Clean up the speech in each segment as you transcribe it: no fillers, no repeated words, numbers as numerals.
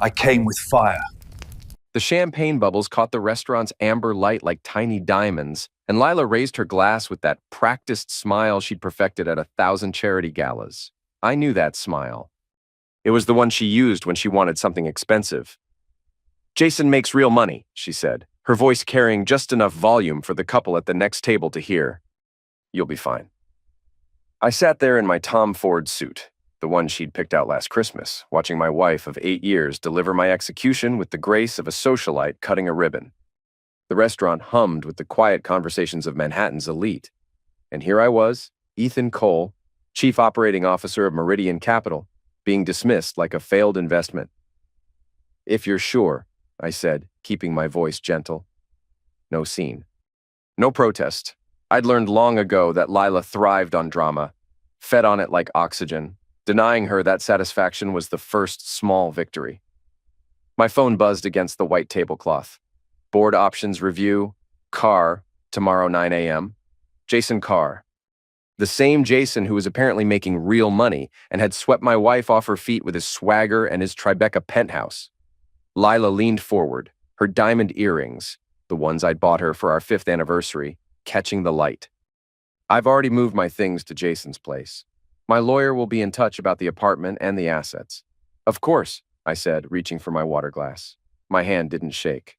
I came with fire. The champagne bubbles caught the restaurant's amber light like tiny diamonds, and Lila raised her glass with that practiced smile she'd perfected at 1,000 charity galas. I knew that smile. It was the one she used when she wanted something expensive. "Jason makes real money," she said, her voice carrying just enough volume for the couple at the next table to hear. "You'll be fine." I sat there in my Tom Ford suit, the one she'd picked out last Christmas, watching my wife of 8 years deliver my execution with the grace of a socialite cutting a ribbon. The restaurant hummed with the quiet conversations of Manhattan's elite. And here I was, Ethan Cole, Chief Operating Officer of Meridian Capital, being dismissed like a failed investment. "If you're sure," I said, keeping my voice gentle. No scene. No protest. I'd learned long ago that Lila thrived on drama, fed on it like oxygen. Denying her that satisfaction was the first small victory. My phone buzzed against the white tablecloth. Board options review, Carr, tomorrow 9 a.m. Jason Carr. The same Jason who was apparently making real money and had swept my wife off her feet with his swagger and his Tribeca penthouse. Lila leaned forward, her diamond earrings, the ones I'd bought her for our 5th anniversary, catching the light. "I've already moved my things to Jason's place. My lawyer will be in touch about the apartment and the assets." "Of course," I said, reaching for my water glass. My hand didn't shake.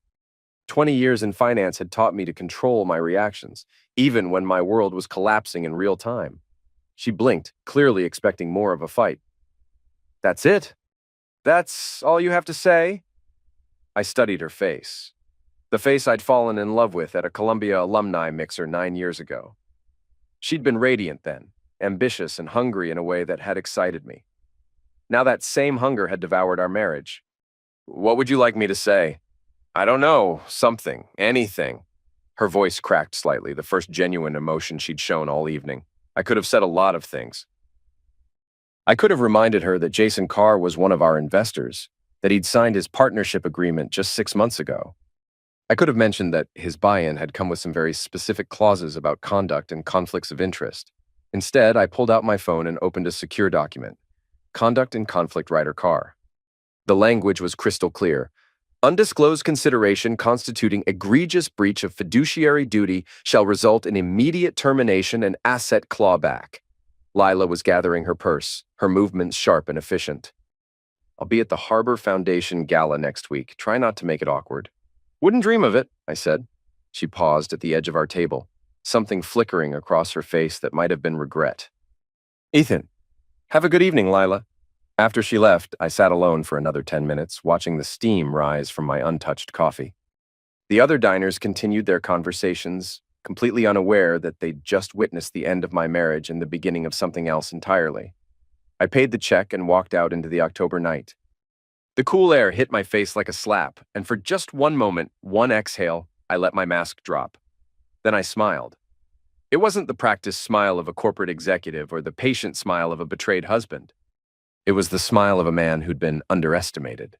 20 years in finance had taught me to control my reactions, even when my world was collapsing in real time. She blinked, clearly expecting more of a fight. "That's it? That's all you have to say?" I studied her face. The face I'd fallen in love with at a Columbia alumni mixer 9 years ago. She'd been radiant then, ambitious and hungry in a way that had excited me. Now that same hunger had devoured our marriage. "What would you like me to say?" "I don't know, something, anything." Her voice cracked slightly, the first genuine emotion she'd shown all evening. I could have said a lot of things. I could have reminded her that Jason Carr was one of our investors, that he'd signed his partnership agreement just 6 months ago. I could have mentioned that his buy-in had come with some very specific clauses about conduct and conflicts of interest. Instead, I pulled out my phone and opened a secure document. Conduct and Conflict Ryder Carr. The language was crystal clear. "Undisclosed consideration constituting egregious breach of fiduciary duty shall result in immediate termination and asset clawback." Lila was gathering her purse, her movements sharp and efficient. "I'll be at the Harbor Foundation Gala next week. Try not to make it awkward." "Wouldn't dream of it," I said. She paused at the edge of our table, something flickering across her face that might have been regret. "Ethan, have a good evening, Lila." After she left, I sat alone for another 10 minutes, watching the steam rise from my untouched coffee. The other diners continued their conversations, completely unaware that they'd just witnessed the end of my marriage and the beginning of something else entirely. I paid the check and walked out into the October night. The cool air hit my face like a slap, and for just one moment, one exhale, I let my mask drop. Then I smiled. It wasn't the practiced smile of a corporate executive or the patient smile of a betrayed husband. It was the smile of a man who'd been underestimated.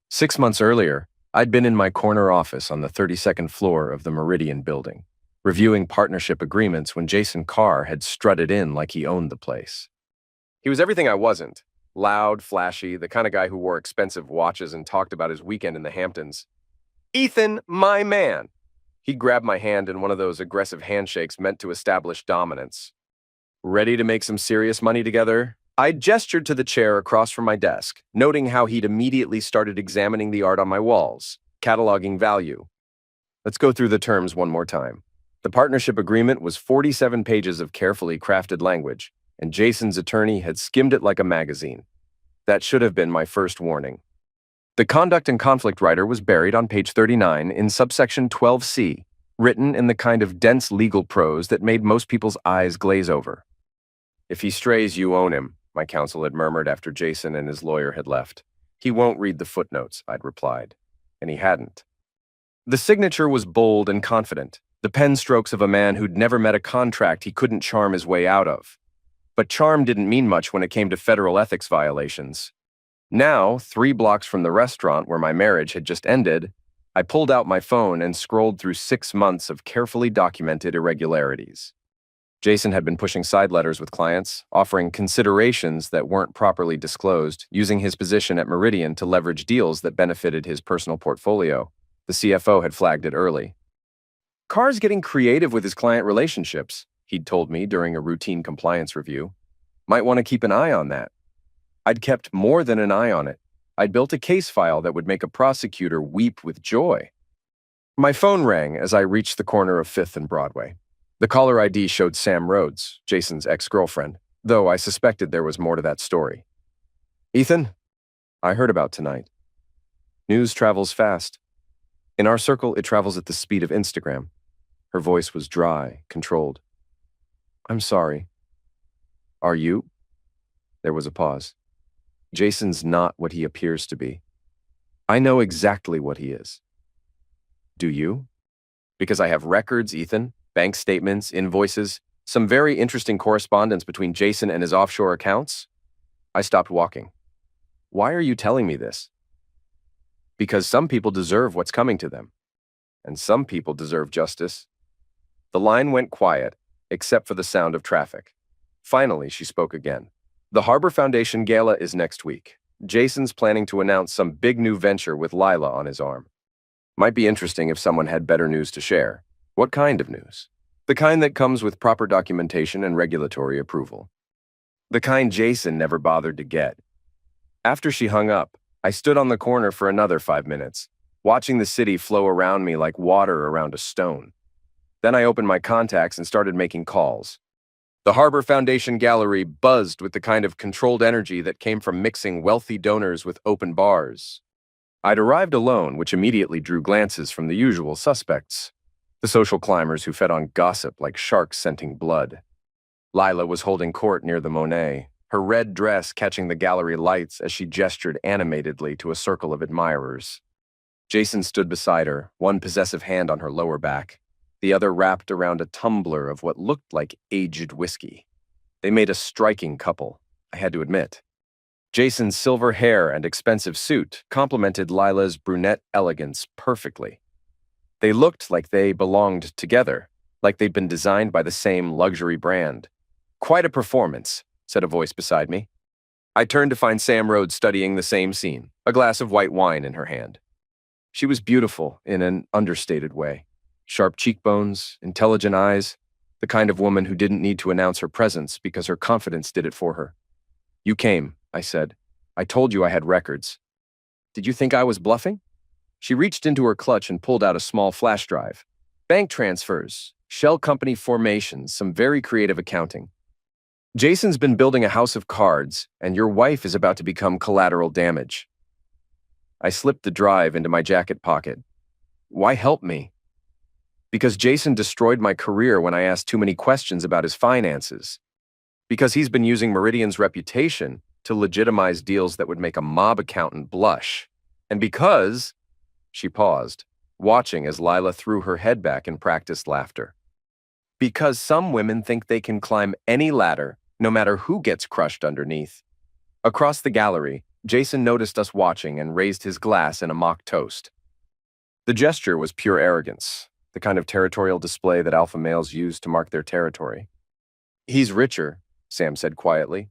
6 months earlier, I'd been in my corner office on the 32nd floor of the Meridian building, reviewing partnership agreements when Jason Carr had strutted in like he owned the place. He was everything I wasn't. Loud, flashy, the kind of guy who wore expensive watches and talked about his weekend in the Hamptons. "Ethan, my man!" He grabbed my hand in one of those aggressive handshakes meant to establish dominance. "Ready to make some serious money together?" I gestured to the chair across from my desk, noting how he'd immediately started examining the art on my walls, cataloging value. "Let's go through the terms one more time." The partnership agreement was 47 pages of carefully crafted language, and Jason's attorney had skimmed it like a magazine. That should have been my first warning. The Conduct and Conflict Rider was buried on page 39 in subsection 12C, written in the kind of dense legal prose that made most people's eyes glaze over. "If he strays, you own him," my counsel had murmured after Jason and his lawyer had left. "He won't read the footnotes," I'd replied. And he hadn't. The signature was bold and confident, the pen strokes of a man who'd never met a contract he couldn't charm his way out of. But charm didn't mean much when it came to federal ethics violations. Now, 3 blocks from the restaurant where my marriage had just ended, I pulled out my phone and scrolled through 6 months of carefully documented irregularities. Jason had been pushing side letters with clients, offering considerations that weren't properly disclosed, using his position at Meridian to leverage deals that benefited his personal portfolio. The CFO had flagged it early. Carr's getting creative with his client relationships, he'd told me during a routine compliance review. Might want to keep an eye on that. I'd kept more than an eye on it. I'd built a case file that would make a prosecutor weep with joy. My phone rang as I reached the corner of 5th and Broadway. The caller ID showed Sam Rhodes, Jason's ex-girlfriend, though I suspected there was more to that story. Ethan, I heard about tonight. News travels fast. In our circle, it travels at the speed of Instagram. Her voice was dry, controlled. I'm sorry. Are you? There was a pause. Jason's not what he appears to be. I know exactly what he is. Do you? Because I have records, Ethan, bank statements, invoices, some very interesting correspondence between Jason and his offshore accounts. I stopped walking. Why are you telling me this? Because some people deserve what's coming to them, and some people deserve justice. The line went quiet, except for the sound of traffic. Finally, she spoke again. The Harbor Foundation Gala is next week. Jason's planning to announce some big new venture with Lila on his arm. Might be interesting if someone had better news to share. What kind of news? The kind that comes with proper documentation and regulatory approval. The kind Jason never bothered to get. After she hung up, I stood on the corner for another 5 minutes, watching the city flow around me like water around a stone. Then I opened my contacts and started making calls. The Harbor Foundation Gallery buzzed with the kind of controlled energy that came from mixing wealthy donors with open bars. I'd arrived alone, which immediately drew glances from the usual suspects. The social climbers who fed on gossip like sharks scenting blood. Lila was holding court near the Monet, her red dress catching the gallery lights as she gestured animatedly to a circle of admirers. Jason stood beside her, one possessive hand on her lower back, the other wrapped around a tumbler of what looked like aged whiskey. They made a striking couple, I had to admit. Jason's silver hair and expensive suit complemented Lila's brunette elegance perfectly. They looked like they belonged together, like they'd been designed by the same luxury brand. Quite a performance, said a voice beside me. I turned to find Sam Rhodes studying the same scene, a glass of white wine in her hand. She was beautiful in an understated way. Sharp cheekbones, intelligent eyes, the kind of woman who didn't need to announce her presence because her confidence did it for her. You came, I said. I told you I had records. Did you think I was bluffing? She reached into her clutch and pulled out a small flash drive. Bank transfers, shell company formations, some very creative accounting. Jason's been building a house of cards, and your wife is about to become collateral damage. I slipped the drive into my jacket pocket. Why help me? Because Jason destroyed my career when I asked too many questions about his finances. Because he's been using Meridian's reputation to legitimize deals that would make a mob accountant blush. And because... She paused, watching as Lila threw her head back in practiced laughter. Because some women think they can climb any ladder, no matter who gets crushed underneath. Across the gallery, Jason noticed us watching and raised his glass in a mock toast. The gesture was pure arrogance, the kind of territorial display that alpha males use to mark their territory. He's richer, Sam said quietly.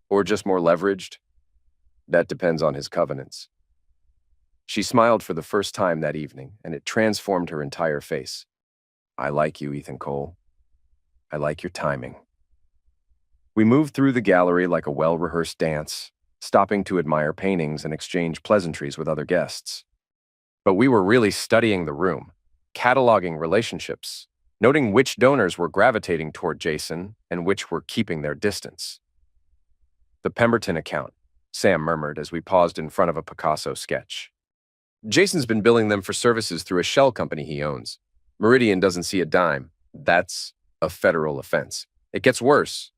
Or just more leveraged? That depends on his covenants. She smiled for the first time that evening, and it transformed her entire face. I like you, Ethan Cole. I like your timing. We moved through the gallery like a well-rehearsed dance, stopping to admire paintings and exchange pleasantries with other guests. But we were really studying the room, cataloging relationships, noting which donors were gravitating toward Jason and which were keeping their distance. The Pemberton account, Sam murmured as we paused in front of a Picasso sketch. Jason's been billing them for services through a shell company he owns. Meridian doesn't see a dime. That's a federal offense. It gets worse.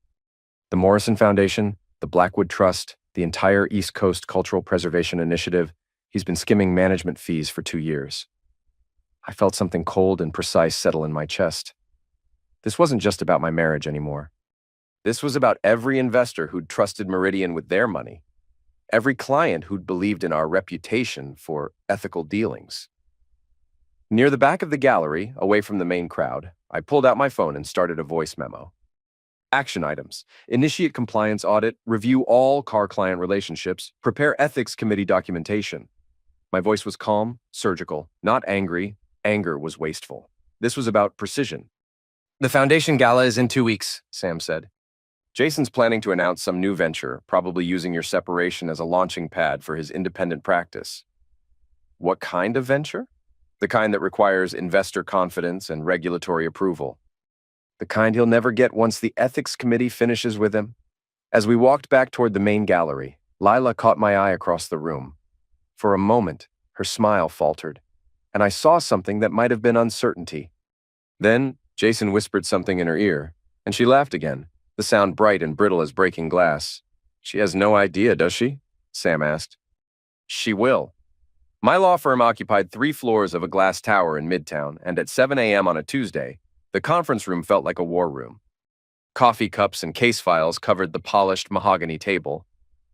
The Morrison Foundation, the Blackwood Trust, the entire East Coast Cultural Preservation Initiative, he's been skimming management fees for 2 years. I felt something cold and precise settle in my chest. This wasn't just about my marriage anymore. This was about every investor who'd trusted Meridian with their money. Every client who'd believed in our reputation for ethical dealings. Near the back of the gallery, away from the main crowd, I pulled out my phone and started a voice memo. Action items. Initiate compliance audit, review all car-client relationships, prepare ethics committee documentation. My voice was calm, surgical, not angry. Anger was wasteful. This was about precision. The foundation gala is in 2 weeks, Sam said. Jason's planning to announce some new venture, probably using your separation as a launching pad for his independent practice. What kind of venture? The kind that requires investor confidence and regulatory approval. The kind he'll never get once the ethics committee finishes with him. As we walked back toward the main gallery, Lila caught my eye across the room. For a moment, her smile faltered, and I saw something that might have been uncertainty. Then, Jason whispered something in her ear, and she laughed again, the sound bright and brittle as breaking glass. She has no idea, does she? Sam asked. She will. My law firm occupied 3 floors of a glass tower in Midtown, and at 7 a.m. on a Tuesday, the conference room felt like a war room. Coffee cups and case files covered the polished mahogany table,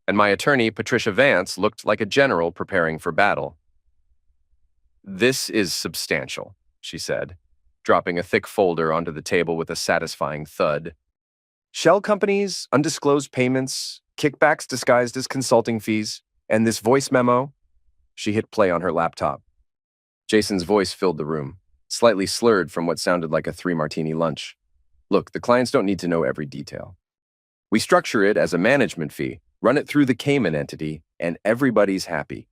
and my attorney, Patricia Vance, looked like a general preparing for battle. This is substantial, she said, dropping a thick folder onto the table with a satisfying thud. Shell companies, undisclosed payments, kickbacks disguised as consulting fees, and this voice memo. She hit play on her laptop. Jason's voice filled the room, slightly slurred from what sounded like a 3-martini lunch. Look, the clients don't need to know every detail. We structure it as a management fee, run it through the Cayman entity, and everybody's happy.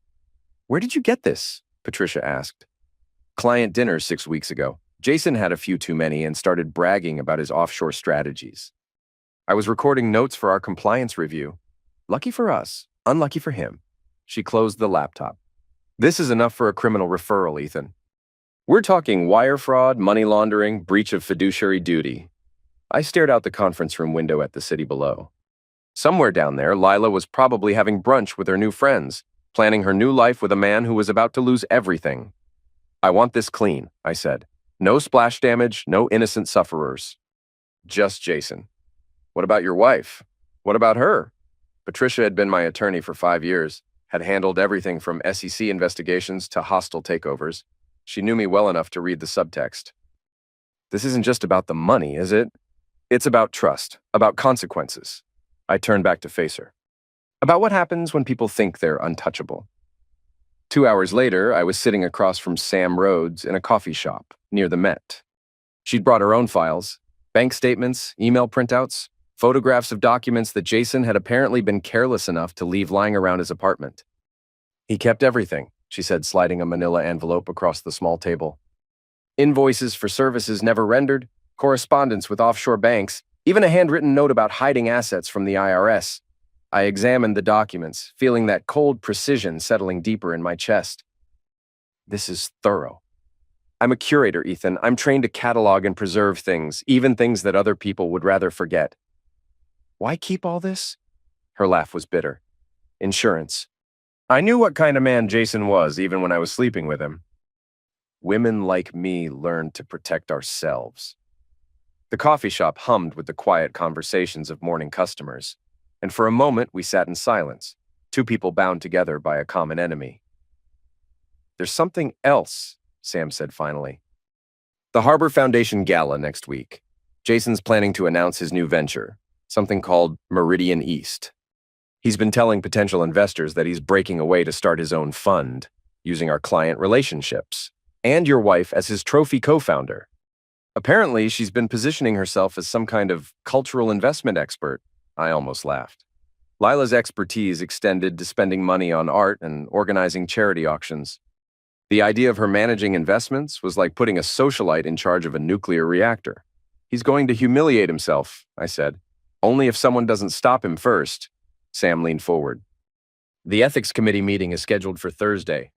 Where did you get this? Patricia asked. Client dinner 6 weeks ago. Jason had a few too many and started bragging about his offshore strategies. I was recording notes for our compliance review. Lucky for us, unlucky for him. She closed the laptop. This is enough for a criminal referral, Ethan. We're talking wire fraud, money laundering, breach of fiduciary duty. I stared out the conference room window at the city below. Somewhere down there, Lila was probably having brunch with her new friends, planning her new life with a man who was about to lose everything. I want this clean, I said. No splash damage, no innocent sufferers. Just Jason. What about your wife? What about her? Patricia had been my attorney for 5 years, had handled everything from SEC investigations to hostile takeovers. She knew me well enough to read the subtext. This isn't just about the money, is it? It's about trust, about consequences. I turned back to face her. About what happens when people think they're untouchable. 2 hours later, I was sitting across from Sam Rhodes in a coffee shop near the Met. She'd brought her own files, bank statements, email printouts, photographs of documents that Jason had apparently been careless enough to leave lying around his apartment. He kept everything, she said, sliding a manila envelope across the small table. Invoices for services never rendered, correspondence with offshore banks, even a handwritten note about hiding assets from the IRS. I examined the documents, feeling that cold precision settling deeper in my chest. This is thorough. I'm a curator, Ethan. I'm trained to catalog and preserve things, even things that other people would rather forget. Why keep all this? Her laugh was bitter. Insurance. I knew what kind of man Jason was, even when I was sleeping with him. Women like me learn to protect ourselves. The coffee shop hummed with the quiet conversations of morning customers, and for a moment we sat in silence, 2 people bound together by a common enemy. There's something else, Sam said finally. The Harbor Foundation Gala next week. Jason's planning to announce his new venture, something called Meridian East. He's been telling potential investors that he's breaking away to start his own fund, using our client relationships, and your wife as his trophy co-founder. Apparently, she's been positioning herself as some kind of cultural investment expert. I almost laughed. Lila's expertise extended to spending money on art and organizing charity auctions. The idea of her managing investments was like putting a socialite in charge of a nuclear reactor. He's going to humiliate himself, I said. Only if someone doesn't stop him first. Sam leaned forward. The ethics committee meeting is scheduled for Thursday.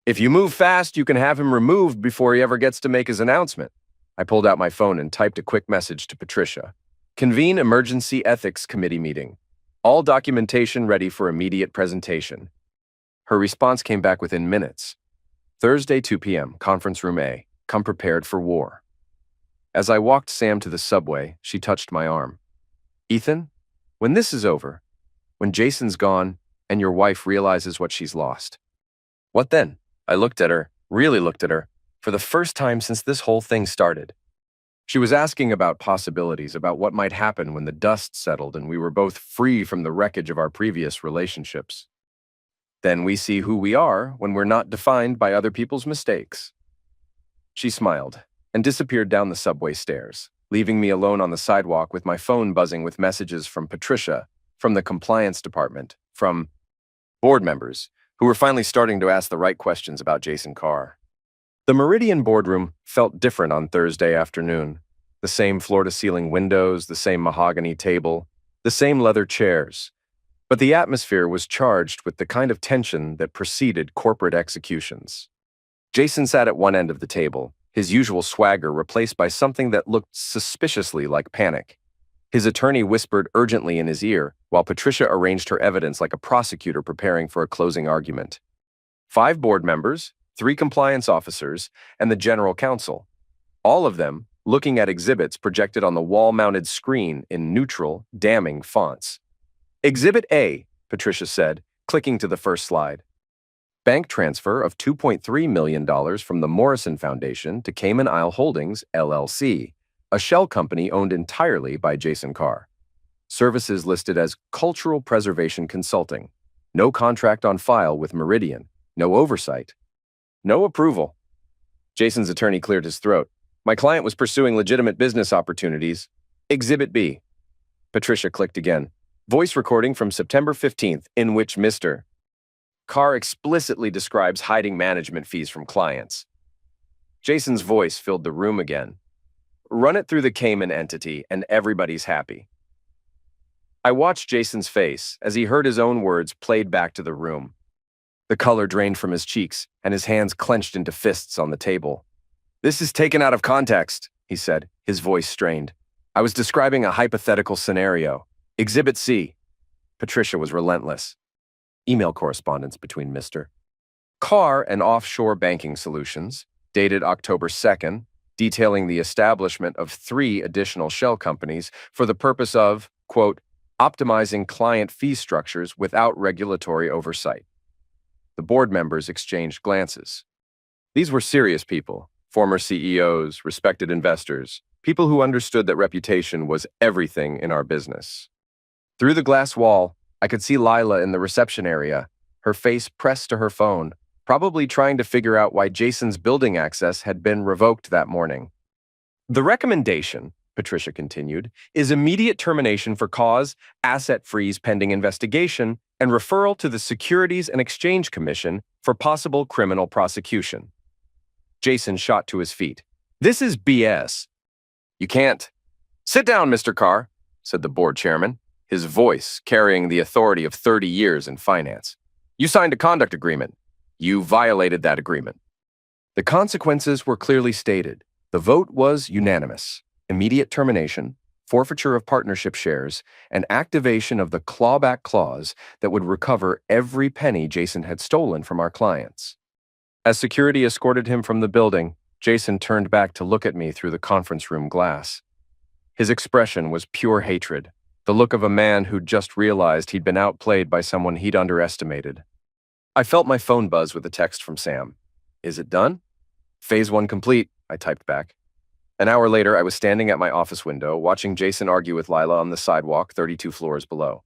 If you move fast, you can have him removed before he ever gets to make his announcement. I pulled out my phone and typed a quick message to Patricia. Convene emergency ethics committee meeting. All documentation ready for immediate presentation. Her response came back within minutes. Thursday, 2 p.m., conference room A. Come prepared for war. As I walked Sam to the subway, she touched my arm. Ethan, when this is over, when Jason's gone and your wife realizes what she's lost. What then? I looked at her, really looked at her, for the first time since this whole thing started. She was asking about possibilities, about what might happen when the dust settled and we were both free from the wreckage of our previous relationships. Then we see who we are when we're not defined by other people's mistakes. She smiled and disappeared down the subway stairs, leaving me alone on the sidewalk with my phone buzzing with messages from Patricia, from the compliance department, from board members, who were finally starting to ask the right questions about Jason Carr. The Meridian boardroom felt different on Thursday afternoon. The same floor-to-ceiling windows, the same mahogany table, the same leather chairs. But the atmosphere was charged with the kind of tension that preceded corporate executions. Jason sat at one end of the table, his usual swagger replaced by something that looked suspiciously like panic. His attorney whispered urgently in his ear, while Patricia arranged her evidence like a prosecutor preparing for a closing argument. 5 board members, 3 compliance officers, and the general counsel, all of them looking at exhibits projected on the wall-mounted screen in neutral, damning fonts. Exhibit A, Patricia said, clicking to the first slide. Bank transfer of $2.3 million from the Morrison Foundation to Cayman Isle Holdings, LLC, a shell company owned entirely by Jason Carr. Services listed as Cultural Preservation Consulting. No contract on file with Meridian. No oversight. No approval. Jason's attorney cleared his throat. My client was pursuing legitimate business opportunities. Exhibit B. Patricia clicked again. Voice recording from September 15th, in which Mr. Carr explicitly describes hiding management fees from clients. Jason's voice filled the room again. Run it through the Cayman entity, and everybody's happy. I watched Jason's face as he heard his own words played back to the room. The color drained from his cheeks, and his hands clenched into fists on the table. This is taken out of context, he said, his voice strained. I was describing a hypothetical scenario. Exhibit C. Patricia was relentless. Email correspondence between Mr. Carr and Offshore Banking Solutions, dated October 2nd, detailing the establishment of 3 additional shell companies for the purpose of, quote, optimizing client fee structures without regulatory oversight. The board members exchanged glances. These were serious people, former CEOs, respected investors, people who understood that reputation was everything in our business. Through the glass wall, I could see Lila in the reception area, her face pressed to her phone, probably trying to figure out why Jason's building access had been revoked that morning. The recommendation, Patricia continued, is immediate termination for cause, asset freeze pending investigation, and referral to the Securities and Exchange Commission for possible criminal prosecution. Jason shot to his feet. This is BS. You can't. Sit down, Mr. Carr, said the board chairman, his voice carrying the authority of 30 years in finance. You signed a conduct agreement. You violated that agreement. The consequences were clearly stated. The vote was unanimous. Immediate termination, forfeiture of partnership shares, and activation of the clawback clause that would recover every penny Jason had stolen from our clients. As security escorted him from the building, Jason turned back to look at me through the conference room glass. His expression was pure hatred, the look of a man who'd just realized he'd been outplayed by someone he'd underestimated. I felt my phone buzz with a text from Sam. Is it done? Phase 1 complete, I typed back. An hour later, I was standing at my office window, watching Jason argue with Lila on the sidewalk 32 floors below.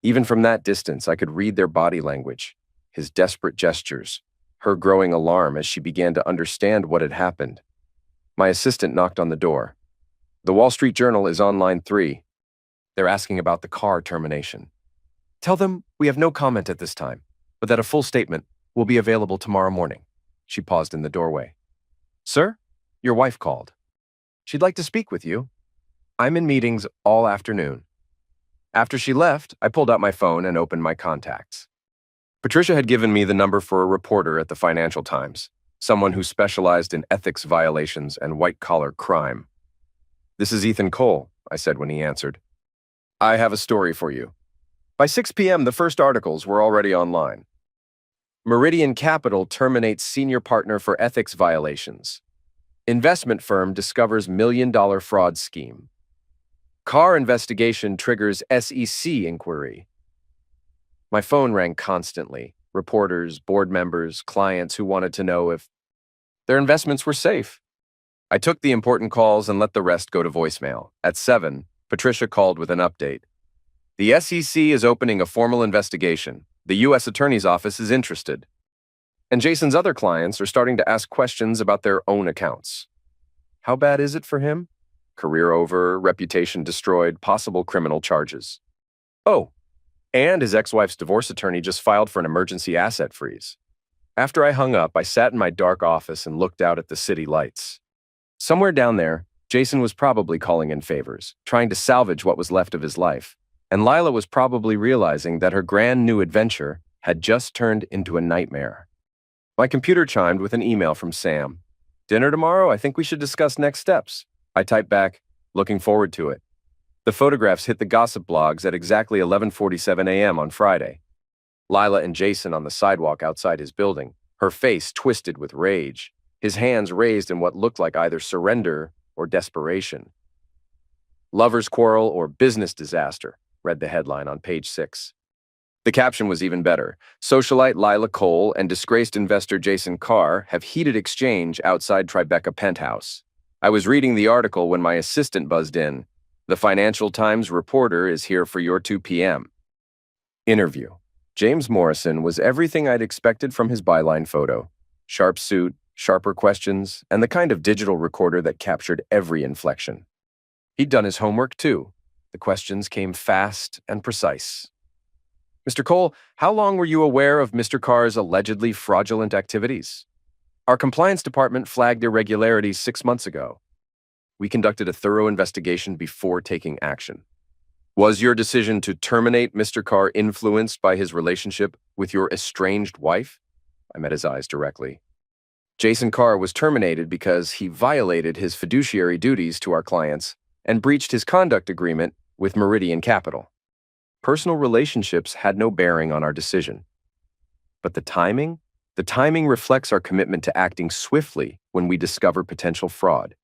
Even from that distance, I could read their body language, his desperate gestures, her growing alarm as she began to understand what had happened. My assistant knocked on the door. The Wall Street Journal is on line 3. They're asking about the Carr termination. Tell them we have no comment at this time, but that a full statement will be available tomorrow morning. She paused in the doorway. Sir, your wife called. She'd like to speak with you. I'm in meetings all afternoon. After she left, I pulled out my phone and opened my contacts. Patricia had given me the number for a reporter at the Financial Times, someone who specialized in ethics violations and white-collar crime. This is Ethan Cole, I said when he answered. I have a story for you. By 6 p.m., the first articles were already online. Meridian Capital terminates senior partner for ethics violations. Investment firm discovers million-dollar fraud scheme. Carr investigation triggers SEC inquiry. My phone rang constantly. Reporters, board members, clients who wanted to know if their investments were safe. I took the important calls and let the rest go to voicemail. At 7, Patricia called with an update. The SEC is opening a formal investigation. The U.S. Attorney's Office is interested. And Jason's other clients are starting to ask questions about their own accounts. How bad is it for him? Career over, reputation destroyed, possible criminal charges. Oh, and his ex-wife's divorce attorney just filed for an emergency asset freeze. After I hung up, I sat in my dark office and looked out at the city lights. Somewhere down there, Jason was probably calling in favors, trying to salvage what was left of his life. And Lila was probably realizing that her grand new adventure had just turned into a nightmare. My computer chimed with an email from Sam. Dinner tomorrow? I think we should discuss next steps. I typed back, looking forward to it. The photographs hit the gossip blogs at exactly 11:47 a.m. on Friday. Lila and Jason on the sidewalk outside his building, her face twisted with rage, his hands raised in what looked like either surrender or desperation. Lovers quarrel or business disaster, read the headline on page 6. The caption was even better. Socialite Lila Cole and disgraced investor Jason Carr have heated exchange outside Tribeca penthouse. I was reading the article when my assistant buzzed in. The Financial Times reporter is here for your 2 p.m. Interview. James Morrison was everything I'd expected from his byline photo. Sharp suit, sharper questions, and the kind of digital recorder that captured every inflection. He'd done his homework too. The questions came fast and precise. Mr. Cole, how long were you aware of Mr. Carr's allegedly fraudulent activities? Our compliance department flagged irregularities 6 months ago. We conducted a thorough investigation before taking action. Was your decision to terminate Mr. Carr influenced by his relationship with your estranged wife? I met his eyes directly. Jason Carr was terminated because he violated his fiduciary duties to our clients and breached his conduct agreement with Meridian Capital. Personal relationships had no bearing on our decision. But the timing reflects our commitment to acting swiftly when we discover potential fraud.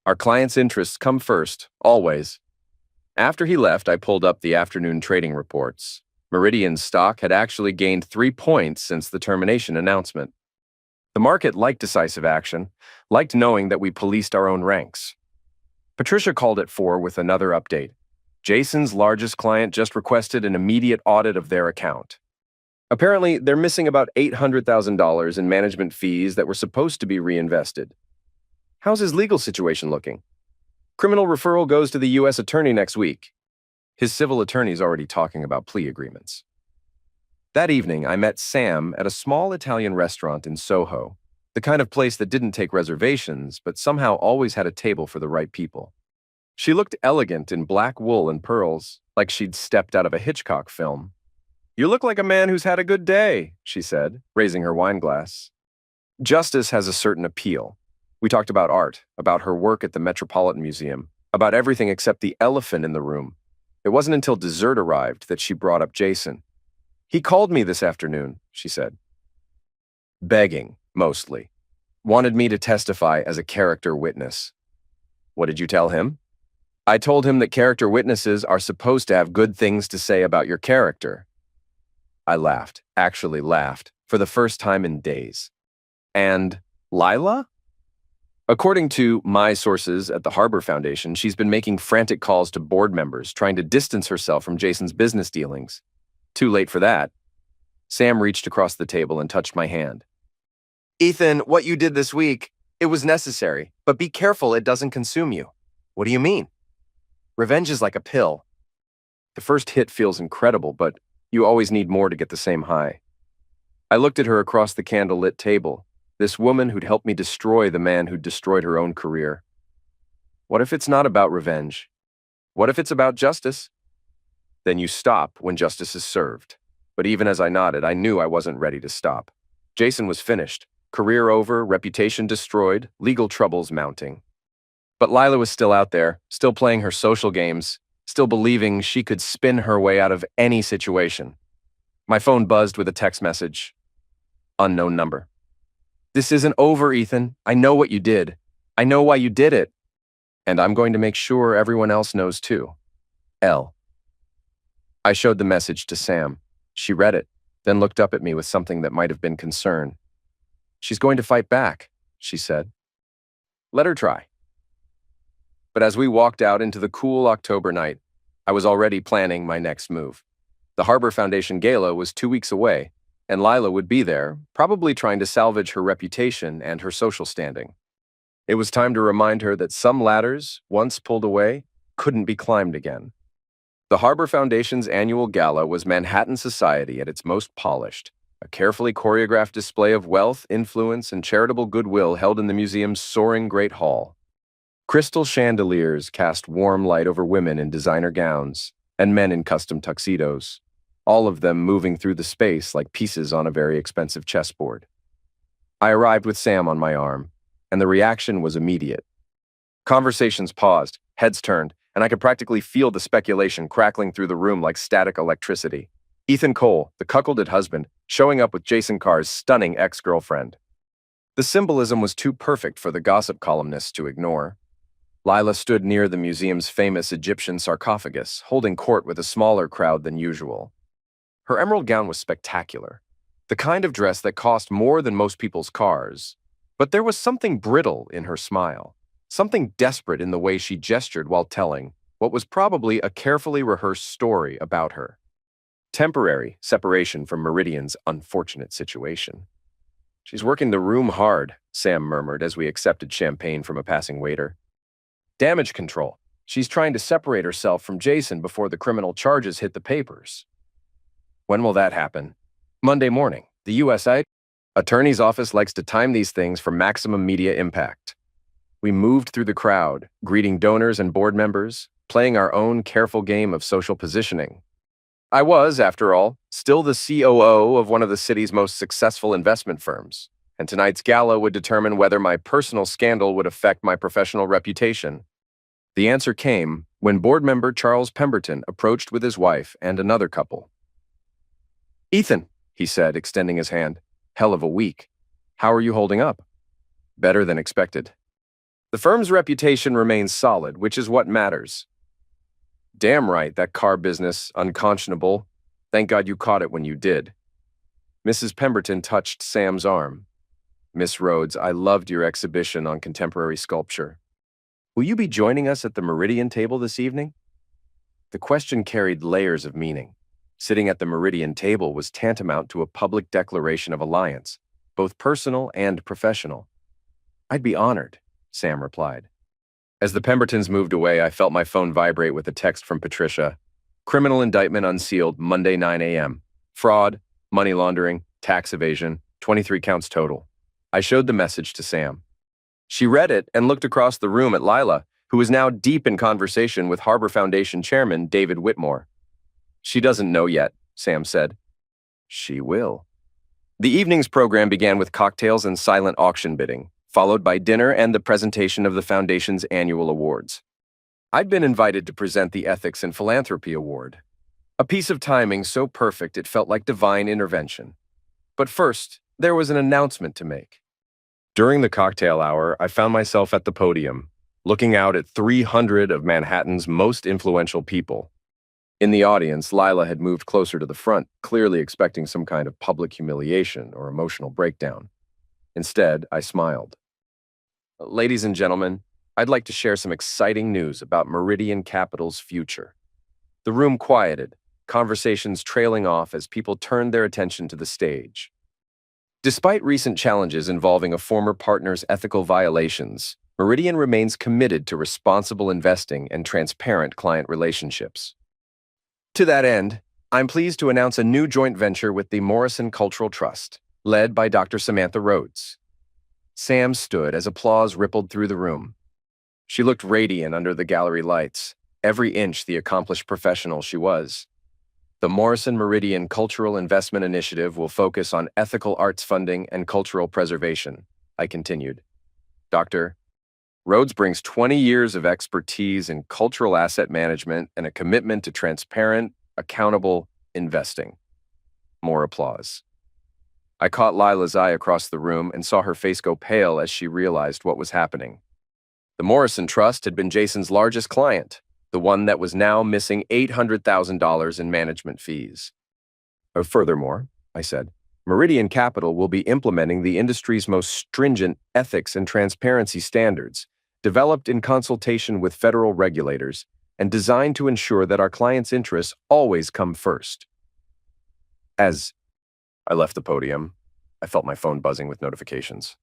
Our clients' interests come first, always. After he left, I pulled up the afternoon trading reports. Meridian's stock had actually gained 3 points since the termination announcement. The market liked decisive action, liked knowing that we policed our own ranks. Patricia called at 4 with another update. Jason's largest client just requested an immediate audit of their account. Apparently, they're missing about $800,000 in management fees that were supposed to be reinvested. How's his legal situation looking? Criminal referral goes to the U.S. attorney next week. His civil attorney's already talking about plea agreements. That evening, I met Sam at a small Italian restaurant in Soho, the kind of place that didn't take reservations, but somehow always had a table for the right people. She looked elegant in black wool and pearls, like she'd stepped out of a Hitchcock film. You look like a man who's had a good day, she said, raising her wine glass. Justice has a certain appeal. We talked about art, about her work at the Metropolitan Museum, about everything except the elephant in the room. It wasn't until dessert arrived that she brought up Jason. He called me this afternoon, she said. Begging, mostly. Wanted me to testify as a character witness. What did you tell him? I told him that character witnesses are supposed to have good things to say about your character. I laughed, actually laughed, for the first time in days. And Lila? According to my sources at the Harbor Foundation, she's been making frantic calls to board members, trying to distance herself from Jason's business dealings. Too late for that. Sam reached across the table and touched my hand. Ethan, what you did this week, it was necessary, but be careful it doesn't consume you. What do you mean? Revenge is like a pill. The first hit feels incredible, but you always need more to get the same high. I looked at her across the candle-lit table, this woman who'd helped me destroy the man who'd destroyed her own career. What if it's not about revenge? What if it's about justice? Then you stop when justice is served. But even as I nodded, I knew I wasn't ready to stop. Jason was finished. Career over, reputation destroyed, legal troubles mounting. But Lila was still out there, still playing her social games, still believing she could spin her way out of any situation. My phone buzzed with a text message. Unknown number. This isn't over, Ethan. I know what you did. I know why you did it. And I'm going to make sure everyone else knows too. L. I showed the message to Sam. She read it, then looked up at me with something that might have been concern. She's going to fight back, she said. Let her try. But as we walked out into the cool October night, I was already planning my next move. The Harbor Foundation Gala was 2 weeks away, and Lila would be there, probably trying to salvage her reputation and her social standing. It was time to remind her that some ladders, once pulled away, couldn't be climbed again. The Harbor Foundation's annual gala was Manhattan society at its most polished, a carefully choreographed display of wealth, influence, and charitable goodwill held in the museum's soaring Great Hall. Crystal chandeliers cast warm light over women in designer gowns and men in custom tuxedos, all of them moving through the space like pieces on a very expensive chessboard. I arrived with Sam on my arm, and the reaction was immediate. Conversations paused, heads turned, and I could practically feel the speculation crackling through the room like static electricity. Ethan Cole, the cuckolded husband, showing up with Jason Carr's stunning ex-girlfriend. The symbolism was too perfect for the gossip columnists to ignore. Lila stood near the museum's famous Egyptian sarcophagus, holding court with a smaller crowd than usual. Her emerald gown was spectacular, the kind of dress that cost more than most people's cars. But there was something brittle in her smile, something desperate in the way she gestured while telling what was probably a carefully rehearsed story about her. Temporary separation from Meridian's unfortunate situation. "She's working the room hard," Sam murmured as we accepted champagne from a passing waiter. "Damage control. She's trying to separate herself from Jason before the criminal charges hit the papers." "When will that happen?" "Monday morning. The USA Attorney's office likes to time these things for maximum media impact." We moved through the crowd, greeting donors and board members, playing our own careful game of social positioning. I was, after all, still the COO of one of the city's most successful investment firms, and tonight's gala would determine whether my personal scandal would affect my professional reputation. The answer came when board member Charles Pemberton approached with his wife and another couple. "Ethan," he said, extending his hand, "hell of a week. How are you holding up?" "Better than expected." "The firm's reputation remains solid, which is what matters." "Damn right, that car business, unconscionable. Thank God you caught it when you did." Mrs. Pemberton touched Sam's arm. "Miss Rhodes, I loved your exhibition on contemporary sculpture. Will you be joining us at the Meridian table this evening?" The question carried layers of meaning. Sitting at the Meridian table was tantamount to a public declaration of alliance, both personal and professional. "I'd be honored," Sam replied. As the Pembertons moved away, I felt my phone vibrate with a text from Patricia. "Criminal indictment unsealed, Monday 9 a.m. Fraud, money laundering, tax evasion, 23 counts total." I showed the message to Sam. She read it and looked across the room at Lila, who was now deep in conversation with Harbor Foundation Chairman David Whitmore. "She doesn't know yet," Sam said. "She will." The evening's program began with cocktails and silent auction bidding, followed by dinner and the presentation of the Foundation's annual awards. I'd been invited to present the Ethics and Philanthropy Award, a piece of timing so perfect it felt like divine intervention. But first, there was an announcement to make. During the cocktail hour, I found myself at the podium, looking out at 300 of Manhattan's most influential people. In the audience, Lila had moved closer to the front, clearly expecting some kind of public humiliation or emotional breakdown. Instead, I smiled. "Ladies and gentlemen, I'd like to share some exciting news about Meridian Capital's future." The room quieted, conversations trailing off as people turned their attention to the stage. Despite recent challenges involving a former partner's ethical violations, Meridian remains committed to responsible investing and transparent client relationships. To that end, I'm pleased to announce a new joint venture with the Morrison Cultural Trust, led by Dr. Samantha Rhodes. Sam stood as applause rippled through the room. She looked radiant under the gallery lights, every inch the accomplished professional she was. The Morrison Meridian Cultural Investment Initiative will focus on ethical arts funding and cultural preservation, I continued. Dr. Rhodes brings 20 years of expertise in cultural asset management and a commitment to transparent, accountable investing. More applause. I caught Lila's eye across the room and saw her face go pale as she realized what was happening. The Morrison Trust had been Jason's largest client, the one that was now missing $800,000 in management fees. Furthermore, I said, Meridian Capital will be implementing the industry's most stringent ethics and transparency standards, developed in consultation with federal regulators and designed to ensure that our clients' interests always come first. As I left the podium, I felt my phone buzzing with notifications.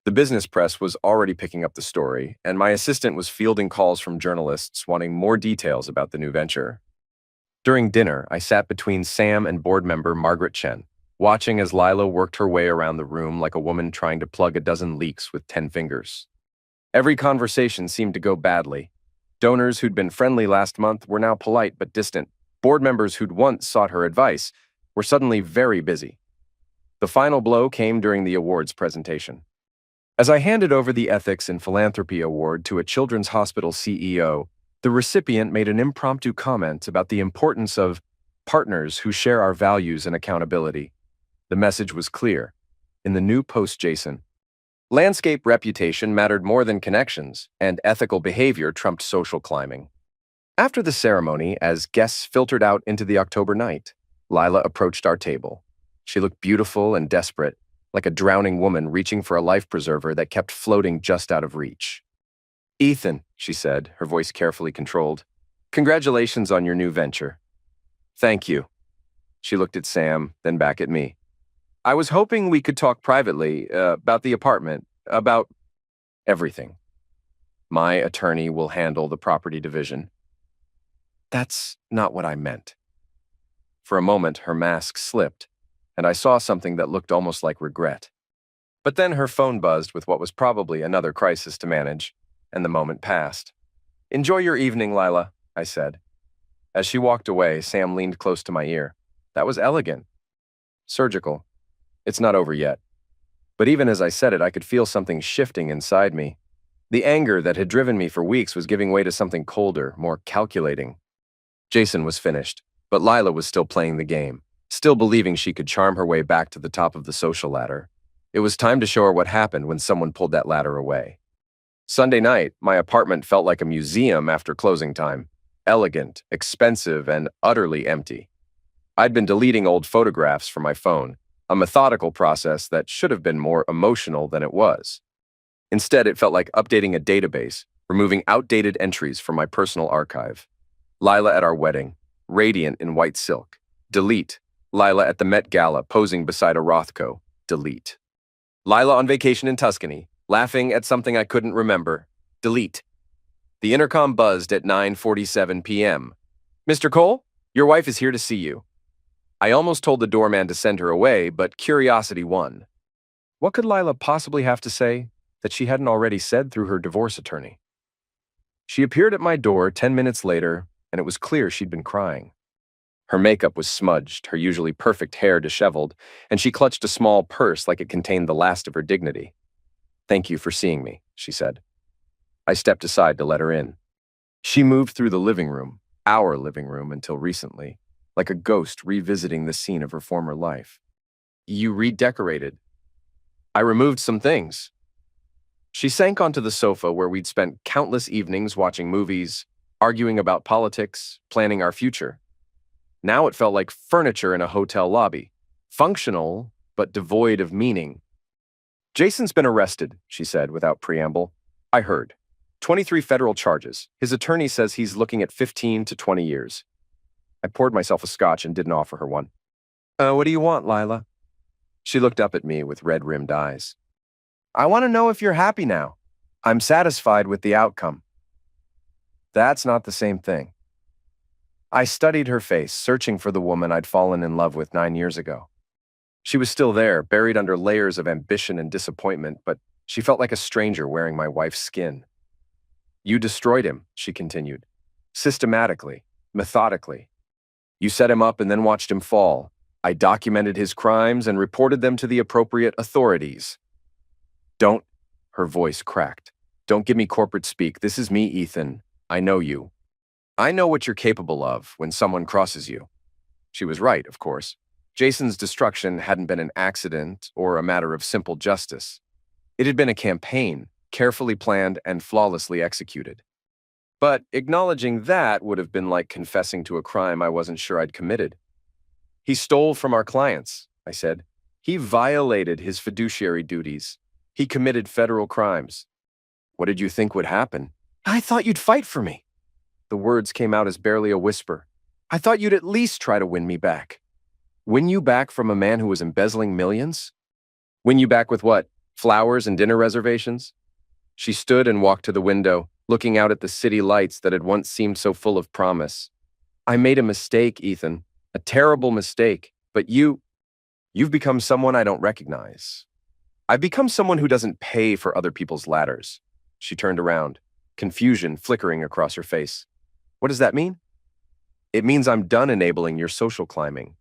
The business press was already picking up the story, and my assistant was fielding calls from journalists wanting more details about the new venture. During dinner, I sat between Sam and board member Margaret Chen, watching as Lila worked her way around the room like a woman trying to plug a dozen leaks with 10 fingers. Every conversation seemed to go badly. Donors who'd been friendly last month were now polite but distant. Board members who'd once sought her advice were suddenly very busy. The final blow came during the awards presentation. As I handed over the Ethics in Philanthropy Award to a children's hospital CEO, the recipient made an impromptu comment about the importance of partners who share our values and accountability. The message was clear. In the new post, Jason, landscape reputation mattered more than connections, and ethical behavior trumped social climbing. After the ceremony, as guests filtered out into the October night, Lila approached our table. She looked beautiful and desperate, like a drowning woman reaching for a life preserver that kept floating just out of reach. "Ethan," she said, her voice carefully controlled, "congratulations on your new venture." "Thank you." She looked at Sam, then back at me. "I was hoping we could talk privately, about the apartment, about everything. My attorney will handle the property division." "That's not what I meant." For a moment, her mask slipped, and I saw something that looked almost like regret. But then her phone buzzed with what was probably another crisis to manage, and the moment passed. "Enjoy your evening, Lila," I said. As she walked away, Sam leaned close to my ear. "That was elegant. Surgical. It's not over yet." But even as I said it, I could feel something shifting inside me. The anger that had driven me for weeks was giving way to something colder, more calculating. Jason was finished, but Lila was still playing the game, still believing she could charm her way back to the top of the social ladder. It was time to show her what happened when someone pulled that ladder away. Sunday night, my apartment felt like a museum after closing time. Elegant, expensive, and utterly empty. I'd been deleting old photographs from my phone, a methodical process that should have been more emotional than it was. Instead, it felt like updating a database, removing outdated entries from my personal archive. Lila at our wedding, radiant in white silk. Delete. Lila at the Met Gala, posing beside a Rothko. Delete. Lila on vacation in Tuscany, laughing at something I couldn't remember. Delete. The intercom buzzed at 9:47 p.m. "Mr. Cole, your wife is here to see you." I almost told the doorman to send her away, but curiosity won. What could Lila possibly have to say that she hadn't already said through her divorce attorney? She appeared at my door 10 minutes later, and it was clear she'd been crying. Her makeup was smudged, her usually perfect hair disheveled, and she clutched a small purse like it contained the last of her dignity. "Thank you for seeing me," she said. I stepped aside to let her in. She moved through the living room, our living room until recently, like a ghost revisiting the scene of her former life. "You redecorated." "I removed some things." She sank onto the sofa where we'd spent countless evenings watching movies, arguing about politics, planning our future. Now it felt like furniture in a hotel lobby, functional, but devoid of meaning. "Jason's been arrested," she said without preamble. "I heard. 23 federal charges. His attorney says he's looking at 15 to 20 years. I poured myself a scotch and didn't offer her one. What do you want, Lila?" She looked up at me with red-rimmed eyes. "I want to know if you're happy now. I'm satisfied with the outcome." That's not the same thing. I studied her face, searching for the woman I'd fallen in love with 9 years ago. She was still there, buried under layers of ambition and disappointment, but she felt like a stranger wearing my wife's skin. "You destroyed him," she continued. "Systematically, methodically. You set him up and then watched him fall. I documented his crimes and reported them to the appropriate authorities." "Don't," her voice cracked. "Don't give me corporate speak. This is me, Ethan. I know you. I know what you're capable of when someone crosses you." She was right, of course. Jason's destruction hadn't been an accident or a matter of simple justice. It had been a campaign, carefully planned and flawlessly executed. But acknowledging that would have been like confessing to a crime I wasn't sure I'd committed. "He stole from our clients," I said. He violated his fiduciary duties. He committed federal crimes. What did you think would happen? I thought you'd fight for me. The words came out as barely a whisper. I thought you'd at least try to win me back. Win you back from a man who was embezzling millions? Win you back with what? Flowers and dinner reservations? She stood and walked to the window, looking out at the city lights that had once seemed so full of promise. I made a mistake, Ethan. A terrible mistake. But you've become someone I don't recognize. I've become someone who doesn't pay for other people's ladders. She turned around, confusion flickering across her face. What does that mean? It means I'm done enabling your social climbing.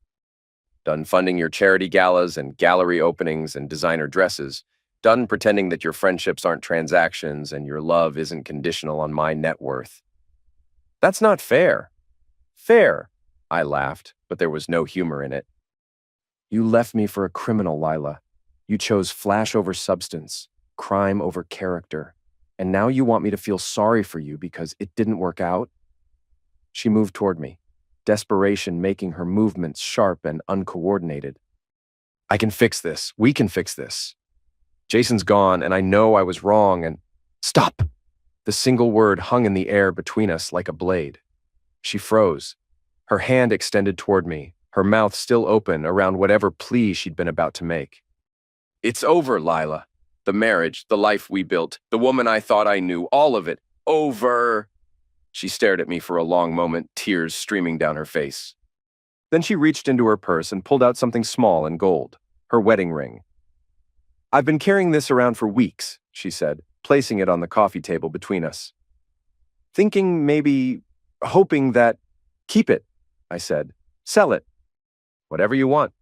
Done funding your charity galas and gallery openings and designer dresses. Done pretending that your friendships aren't transactions and your love isn't conditional on my net worth. That's not fair. Fair, I laughed, but there was no humor in it. You left me for a criminal, Lila. You chose flash over substance, crime over character, and now you want me to feel sorry for you because it didn't work out? She moved toward me, desperation making her movements sharp and uncoordinated. I can fix this. We can fix this. Jason's gone, and I know I was wrong, and— Stop! The single word hung in the air between us like a blade. She froze, her hand extended toward me, her mouth still open around whatever plea she'd been about to make. It's over, Lila. The marriage, the life we built, the woman I thought I knew, all of it. Over. She stared at me for a long moment, tears streaming down her face. Then she reached into her purse and pulled out something small and gold, her wedding ring. I've been carrying this around for weeks, she said, placing it on the coffee table between us. Thinking maybe, hoping that— Keep it, I said. Sell it. Whatever you want.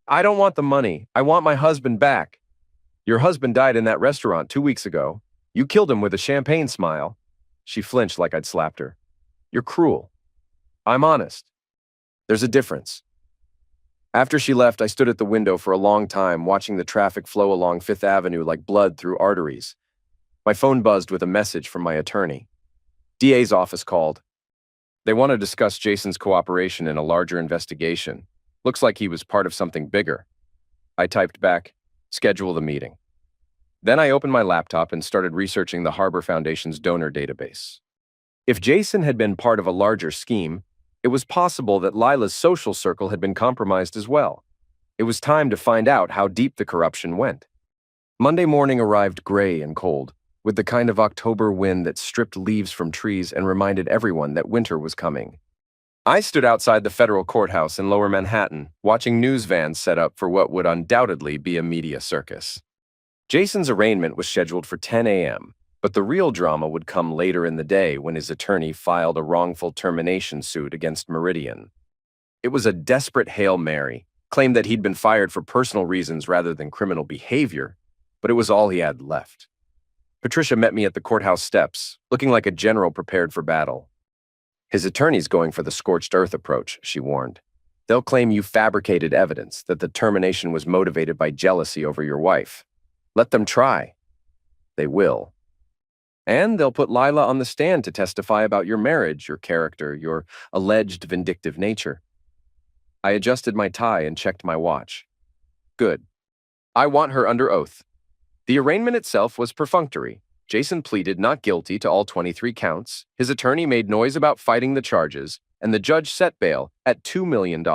I don't want the money. I want my husband back. Your husband died in that restaurant 2 weeks ago. You killed him with a champagne smile. She flinched like I'd slapped her. You're cruel. I'm honest. There's a difference. After she left, I stood at the window for a long time, watching the traffic flow along Fifth Avenue like blood through arteries. My phone buzzed with a message from my attorney. DA's office called. They want to discuss Jason's cooperation in a larger investigation. Looks like he was part of something bigger. I typed back, schedule the meeting. Then I opened my laptop and started researching the Harbor Foundation's donor database. If Jason had been part of a larger scheme, it was possible that Lila's social circle had been compromised as well. It was time to find out how deep the corruption went. Monday morning arrived gray and cold, with the kind of October wind that stripped leaves from trees and reminded everyone that winter was coming. I stood outside the federal courthouse in Lower Manhattan, watching news vans set up for what would undoubtedly be a media circus. Jason's arraignment was scheduled for 10 a.m., but the real drama would come later in the day when his attorney filed a wrongful termination suit against Meridian. It was a desperate Hail Mary, claimed that he'd been fired for personal reasons rather than criminal behavior, but it was all he had left. Patricia met me at the courthouse steps, looking like a general prepared for battle. His attorney's going for the scorched earth approach, she warned. They'll claim you fabricated evidence that the termination was motivated by jealousy over your wife. Let them try. They will. And they'll put Lila on the stand to testify about your marriage, your character, your alleged vindictive nature. I adjusted my tie and checked my watch. Good. I want her under oath. The arraignment itself was perfunctory. Jason pleaded not guilty to all 23 counts, his attorney made noise about fighting the charges, and the judge set bail at $2 million.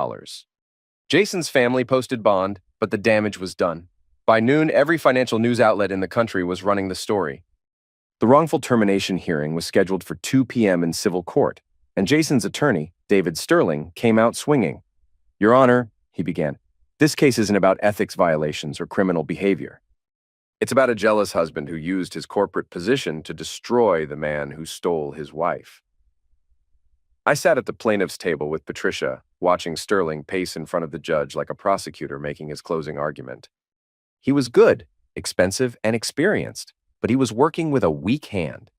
Jason's family posted bond, but the damage was done. By noon, every financial news outlet in the country was running the story. The wrongful termination hearing was scheduled for 2 p.m. in civil court, and Jason's attorney, David Sterling, came out swinging. Your Honor, he began, this case isn't about ethics violations or criminal behavior. It's about a jealous husband who used his corporate position to destroy the man who stole his wife. I sat at the plaintiff's table with Patricia, watching Sterling pace in front of the judge like a prosecutor making his closing argument. He was good, expensive, and experienced, but he was working with a weak hand.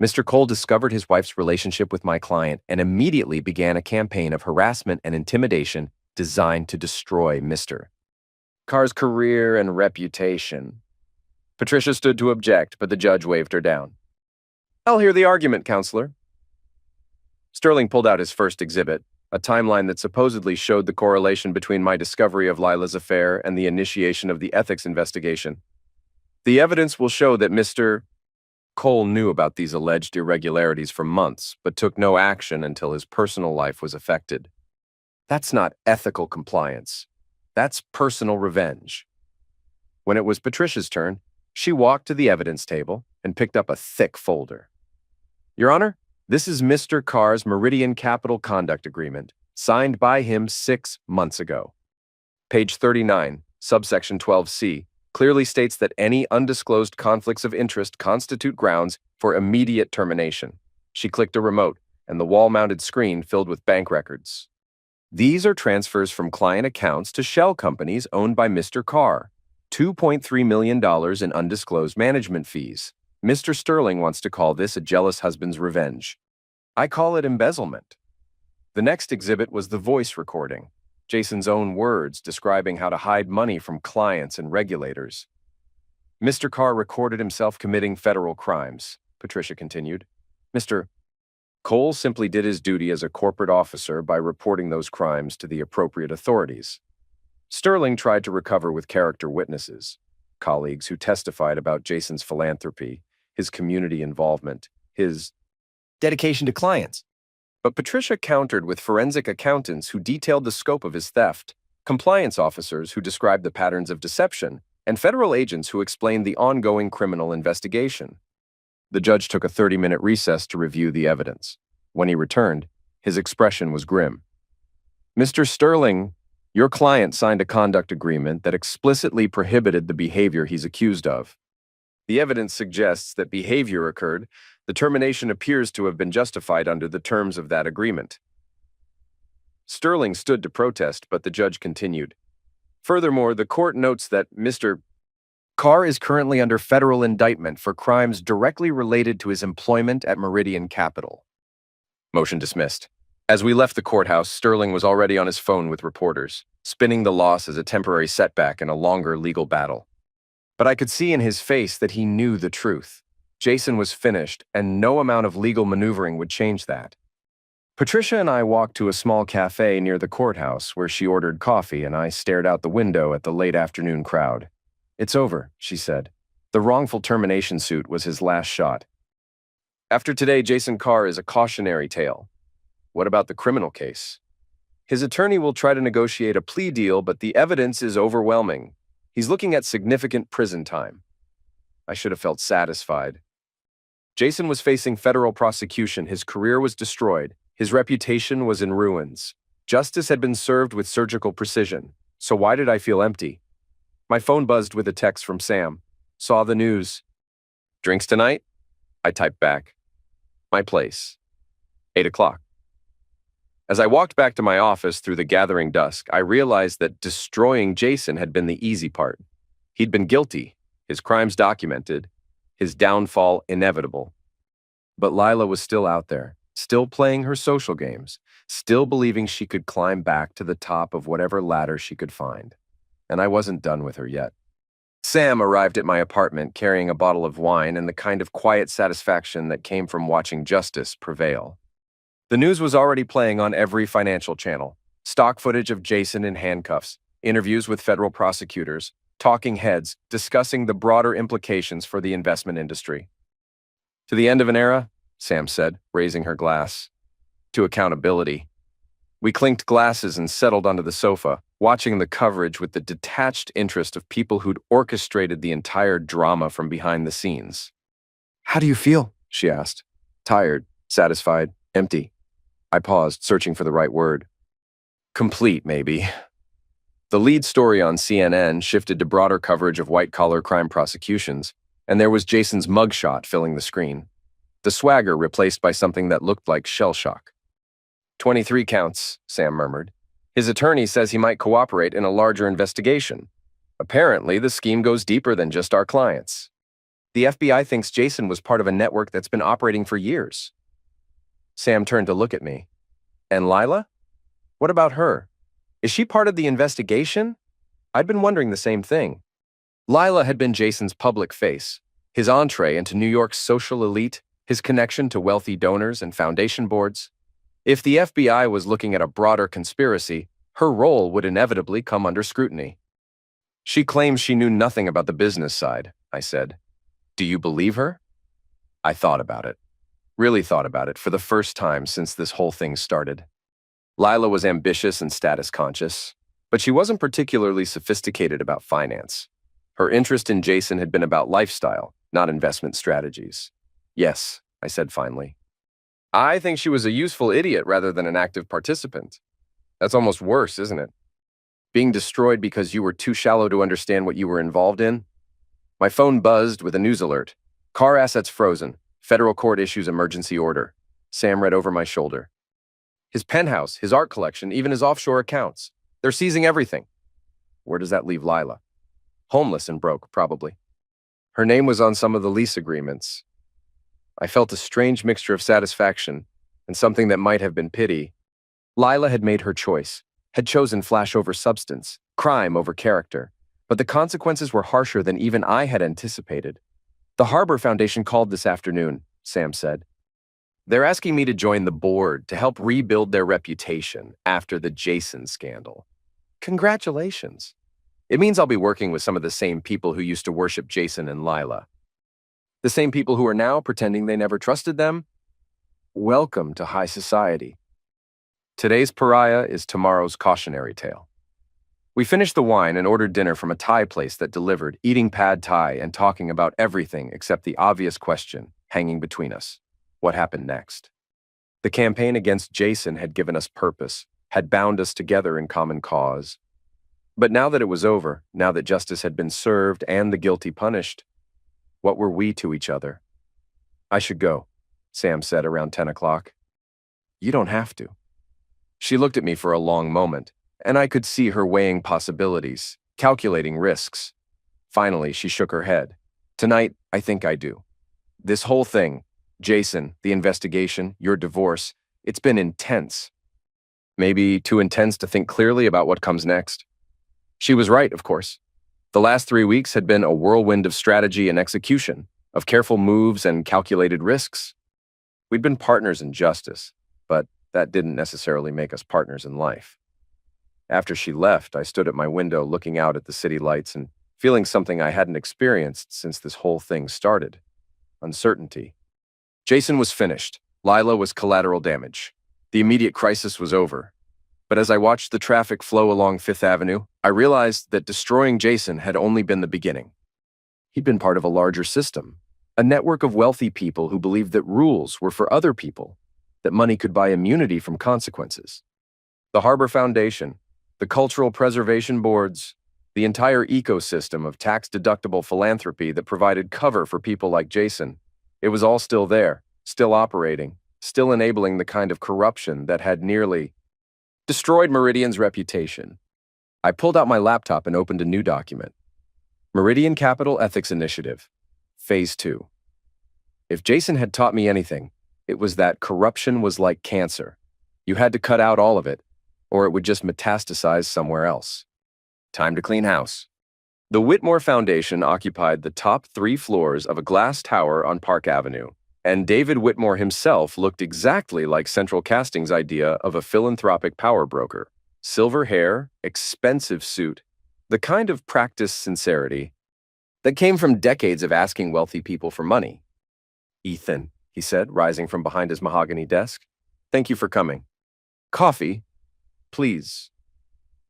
Mr. Cole discovered his wife's relationship with my client and immediately began a campaign of harassment and intimidation designed to destroy Mr. Carr's career and reputation. Patricia stood to object, but the judge waved her down. I'll hear the argument, counselor. Sterling pulled out his first exhibit, a timeline that supposedly showed the correlation between my discovery of Lila's affair and the initiation of the ethics investigation. The evidence will show that Mr. Cole knew about these alleged irregularities for months, but took no action until his personal life was affected. That's not ethical compliance. That's personal revenge. When it was Patricia's turn, she walked to the evidence table and picked up a thick folder. Your Honor, this is Mr. Carr's Meridian Capital Conduct Agreement, signed by him 6 months ago. Page 39, subsection 12C, clearly states that any undisclosed conflicts of interest constitute grounds for immediate termination. She clicked a remote, and the wall-mounted screen filled with bank records. These are transfers from client accounts to shell companies owned by Mr. Carr. $2.3 million in undisclosed management fees. Mr. Sterling wants to call this a jealous husband's revenge. I call it embezzlement. The next exhibit was the voice recording, Jason's own words describing how to hide money from clients and regulators. Mr. Carr recorded himself committing federal crimes, Patricia continued. Mr. Cole simply did his duty as a corporate officer by reporting those crimes to the appropriate authorities. Sterling tried to recover with character witnesses, colleagues who testified about Jason's philanthropy, his community involvement, his dedication to clients. But Patricia countered with forensic accountants who detailed the scope of his theft, compliance officers who described the patterns of deception, and federal agents who explained the ongoing criminal investigation. The judge took a 30-minute recess to review the evidence. When he returned, his expression was grim. Mr. Sterling, your client signed a conduct agreement that explicitly prohibited the behavior he's accused of. The evidence suggests that behavior occurred. The termination appears to have been justified under the terms of that agreement. Sterling stood to protest, but the judge continued. Furthermore, the court notes that Mr. Carr is currently under federal indictment for crimes directly related to his employment at Meridian Capital. Motion dismissed. As we left the courthouse, Sterling was already on his phone with reporters, spinning the loss as a temporary setback in a longer legal battle. But I could see in his face that he knew the truth. Jason was finished, and no amount of legal maneuvering would change that. Patricia and I walked to a small cafe near the courthouse where she ordered coffee, and I stared out the window at the late afternoon crowd. It's over, she said. The wrongful termination suit was his last shot. After today, Jason Carr is a cautionary tale. What about the criminal case? His attorney will try to negotiate a plea deal, but the evidence is overwhelming. He's looking at significant prison time. I should have felt satisfied. Jason was facing federal prosecution. His career was destroyed. His reputation was in ruins. Justice had been served with surgical precision. So why did I feel empty? My phone buzzed with a text from Sam. Saw the news. Drinks tonight? I typed back. My place. 8 o'clock. As I walked back to my office through the gathering dusk, I realized that destroying Jason had been the easy part. He'd been guilty, his crimes documented, his downfall inevitable. But Lila was still out there, still playing her social games, still believing she could climb back to the top of whatever ladder she could find. And I wasn't done with her yet. Sam arrived at my apartment carrying a bottle of wine and the kind of quiet satisfaction that came from watching justice prevail. The news was already playing on every financial channel. Stock footage of Jason in handcuffs, interviews with federal prosecutors, talking heads discussing the broader implications for the investment industry. To the end of an era, Sam said, raising her glass. To accountability. We clinked glasses and settled onto the sofa, watching the coverage with the detached interest of people who'd orchestrated the entire drama from behind the scenes. How do you feel? She asked. Tired, satisfied, empty. I paused, searching for the right word. Complete, maybe. The lead story on CNN shifted to broader coverage of white-collar crime prosecutions, and there was Jason's mugshot filling the screen. The swagger replaced by something that looked like shell shock. 23 counts, Sam murmured. His attorney says he might cooperate in a larger investigation. Apparently, the scheme goes deeper than just our clients. The FBI thinks Jason was part of a network that's been operating for years. Sam turned to look at me. And Lila? What about her? Is she part of the investigation? I'd been wondering the same thing. Lila had been Jason's public face, his entree into New York's social elite, his connection to wealthy donors and foundation boards. If the FBI was looking at a broader conspiracy, her role would inevitably come under scrutiny. She claims she knew nothing about the business side, I said. Do you believe her? I thought about it. Really thought about it for the first time since this whole thing started. Lila was ambitious and status conscious, but she wasn't particularly sophisticated about finance. Her interest in Jason had been about lifestyle, not investment strategies. Yes, I said finally. I think she was a useful idiot rather than an active participant. That's almost worse, isn't it? Being destroyed because you were too shallow to understand what you were involved in? My phone buzzed with a news alert. Car assets frozen. Federal court issues emergency order. Sam read over my shoulder. His penthouse, his art collection, even his offshore accounts. They're seizing everything. Where does that leave Lila? Homeless and broke, probably. Her name was on some of the lease agreements. I felt a strange mixture of satisfaction and something that might have been pity. Lila had made her choice, had chosen flash over substance, crime over character, but the consequences were harsher than even I had anticipated. The Harbor Foundation called this afternoon, Sam said. They're asking me to join the board to help rebuild their reputation after the Jason scandal. Congratulations. It means I'll be working with some of the same people who used to worship Jason and Lila. The same people who are now pretending they never trusted them? Welcome to high society. Today's pariah is tomorrow's cautionary tale. We finished the wine and ordered dinner from a Thai place that delivered, eating pad Thai and talking about everything except the obvious question hanging between us. What happened next? The campaign against Jason had given us purpose, had bound us together in common cause. But now that it was over, now that justice had been served and the guilty punished, what were we to each other? I should go, Sam said around 10 o'clock. You don't have to. She looked at me for a long moment, and I could see her weighing possibilities, calculating risks. Finally, she shook her head. Tonight, I think I do. This whole thing, Jason, the investigation, your divorce, it's been intense. Maybe too intense to think clearly about what comes next. She was right, of course. The last 3 weeks had been a whirlwind of strategy and execution, of careful moves and calculated risks. We'd been partners in justice, but that didn't necessarily make us partners in life. After she left, I stood at my window looking out at the city lights and feeling something I hadn't experienced since this whole thing started. Uncertainty. Jason was finished. Lila was collateral damage. The immediate crisis was over. But as I watched the traffic flow along Fifth Avenue, I realized that destroying Jason had only been the beginning. He'd been part of a larger system, a network of wealthy people who believed that rules were for other people, that money could buy immunity from consequences. The Harbor Foundation, the Cultural Preservation Boards, the entire ecosystem of tax-deductible philanthropy that provided cover for people like Jason, it was all still there, still operating, still enabling the kind of corruption that had nearly destroyed Meridian's reputation. I pulled out my laptop and opened a new document. Meridian Capital Ethics Initiative, Phase 2. If Jason had taught me anything, it was that corruption was like cancer. You had to cut out all of it, or it would just metastasize somewhere else. Time to clean house. The Whitmore Foundation occupied the top 3 floors of a glass tower on Park Avenue, and David Whitmore himself looked exactly like Central Casting's idea of a philanthropic power broker. Silver hair, expensive suit, the kind of practiced sincerity that came from decades of asking wealthy people for money. Ethan, he said, rising from behind his mahogany desk. Thank you for coming. Coffee, please.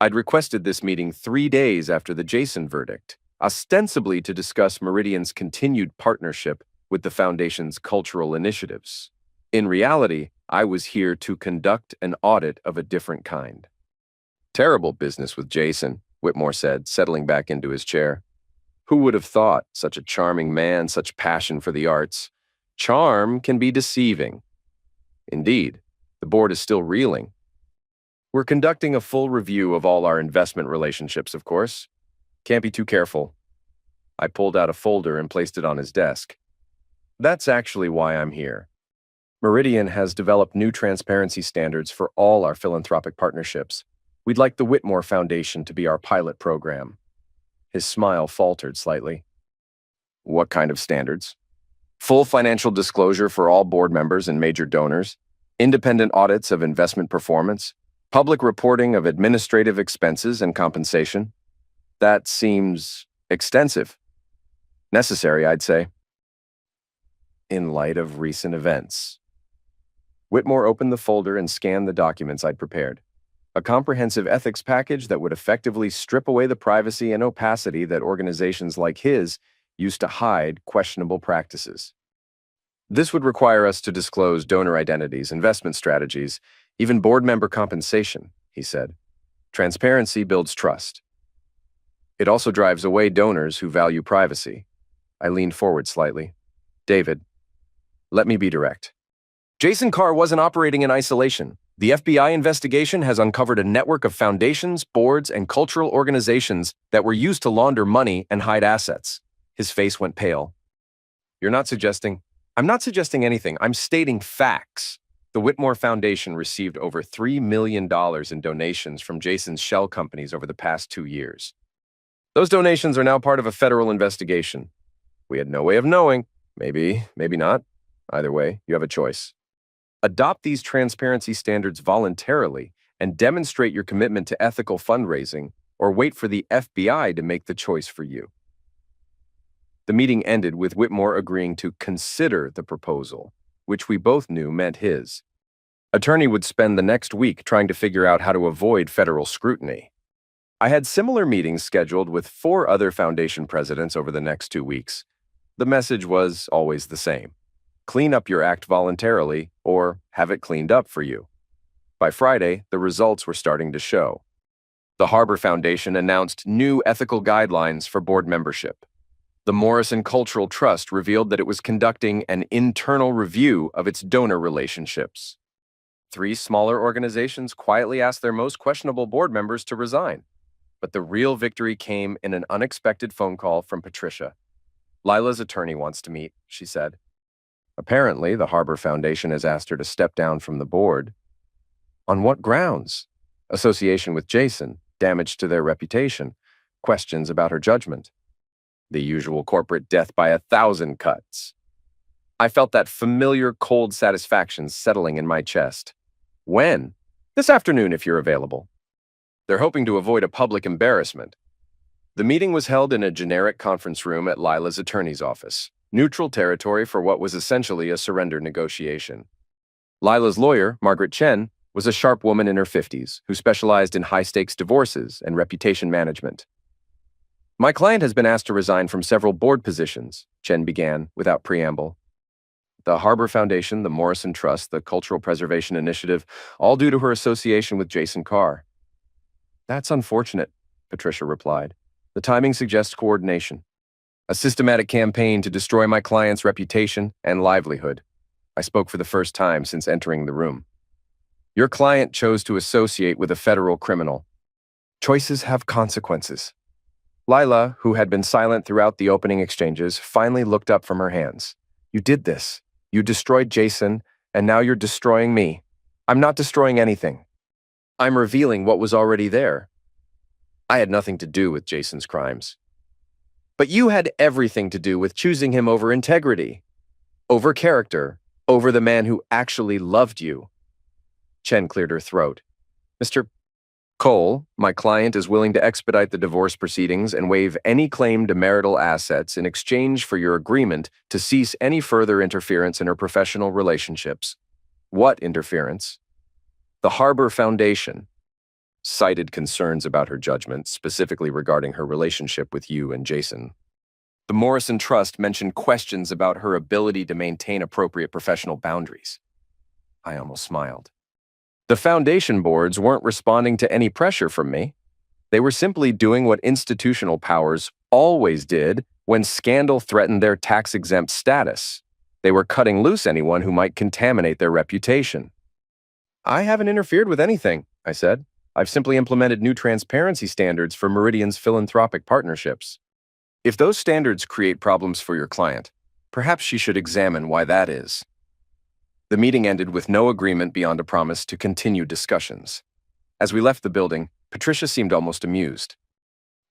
I'd requested this meeting 3 days after the Jason verdict, ostensibly to discuss Meridian's continued partnership with the Foundation's cultural initiatives. In reality, I was here to conduct an audit of a different kind. Terrible business with Jason, Whitmore said, settling back into his chair. Who would have thought such a charming man, such passion for the arts? Charm can be deceiving. Indeed, the board is still reeling. We're conducting a full review of all our investment relationships, of course. Can't be too careful. I pulled out a folder and placed it on his desk. That's actually why I'm here. Meridian has developed new transparency standards for all our philanthropic partnerships. We'd like the Whitmore Foundation to be our pilot program. His smile faltered slightly. What kind of standards? Full financial disclosure for all board members and major donors, independent audits of investment performance, public reporting of administrative expenses and compensation. That seems extensive. Necessary, I'd say. In light of recent events. Whitmore opened the folder and scanned the documents I'd prepared. A comprehensive ethics package that would effectively strip away the privacy and opacity that organizations like his used to hide questionable practices. This would require us to disclose donor identities, investment strategies, even board member compensation, he said. Transparency builds trust. It also drives away donors who value privacy. I leaned forward slightly. David, let me be direct. Jason Carr wasn't operating in isolation. The FBI investigation has uncovered a network of foundations, boards, and cultural organizations that were used to launder money and hide assets. His face went pale. I'm not suggesting anything. I'm stating facts. The Whitmore Foundation received over $3 million in donations from Jason's shell companies over the past 2 years. Those donations are now part of a federal investigation. We had no way of knowing. Maybe not. Either way, you have a choice. Adopt these transparency standards voluntarily and demonstrate your commitment to ethical fundraising, or wait for the FBI to make the choice for you. The meeting ended with Whitmore agreeing to consider the proposal, which we both knew meant his. Attorney would spend the next week trying to figure out how to avoid federal scrutiny. I had similar meetings scheduled with 4 other foundation presidents over the next 2 weeks. The message was always the same. Clean up your act voluntarily, or have it cleaned up for you. By Friday, the results were starting to show. The Harbor Foundation announced new ethical guidelines for board membership. The Morrison Cultural Trust revealed that it was conducting an internal review of its donor relationships. 3 smaller organizations quietly asked their most questionable board members to resign. But the real victory came in an unexpected phone call from Patricia. Lila's attorney wants to meet, she said. Apparently, the Harbor Foundation has asked her to step down from the board. On what grounds? Association with Jason, damage to their reputation, questions about her judgment. The usual corporate death by 1,000 cuts. I felt that familiar cold satisfaction settling in my chest. When? This afternoon, if you're available. They're hoping to avoid a public embarrassment. The meeting was held in a generic conference room at Lila's attorney's office, neutral territory for what was essentially a surrender negotiation. Lila's lawyer, Margaret Chen, was a sharp woman in her 50s who specialized in high-stakes divorces and reputation management. My client has been asked to resign from several board positions, Chen began without preamble. The Harbor Foundation, the Morrison Trust, the Cultural Preservation Initiative, all due to her association with Jason Carr. That's unfortunate, Patricia replied. The timing suggests coordination. A systematic campaign to destroy my client's reputation and livelihood. I spoke for the first time since entering the room. Your client chose to associate with a federal criminal. Choices have consequences. Lila, who had been silent throughout the opening exchanges, finally looked up from her hands. You did this. You destroyed Jason, and now you're destroying me. I'm not destroying anything. I'm revealing what was already there. I had nothing to do with Jason's crimes. But you had everything to do with choosing him over integrity, over character, over the man who actually loved you. Chen cleared her throat. Mr. Cole, my client is willing to expedite the divorce proceedings and waive any claim to marital assets in exchange for your agreement to cease any further interference in her professional relationships. What interference? The Harbor Foundation cited concerns about her judgment, specifically regarding her relationship with you and Jason. The Morrison Trust mentioned questions about her ability to maintain appropriate professional boundaries. I almost smiled. The foundation boards weren't responding to any pressure from me. They were simply doing what institutional powers always did when scandal threatened their tax-exempt status. They were cutting loose anyone who might contaminate their reputation. I haven't interfered with anything, I said. I've simply implemented new transparency standards for Meridian's philanthropic partnerships. If those standards create problems for your client, perhaps she should examine why that is. The meeting ended with no agreement beyond a promise to continue discussions. As we left the building, Patricia seemed almost amused.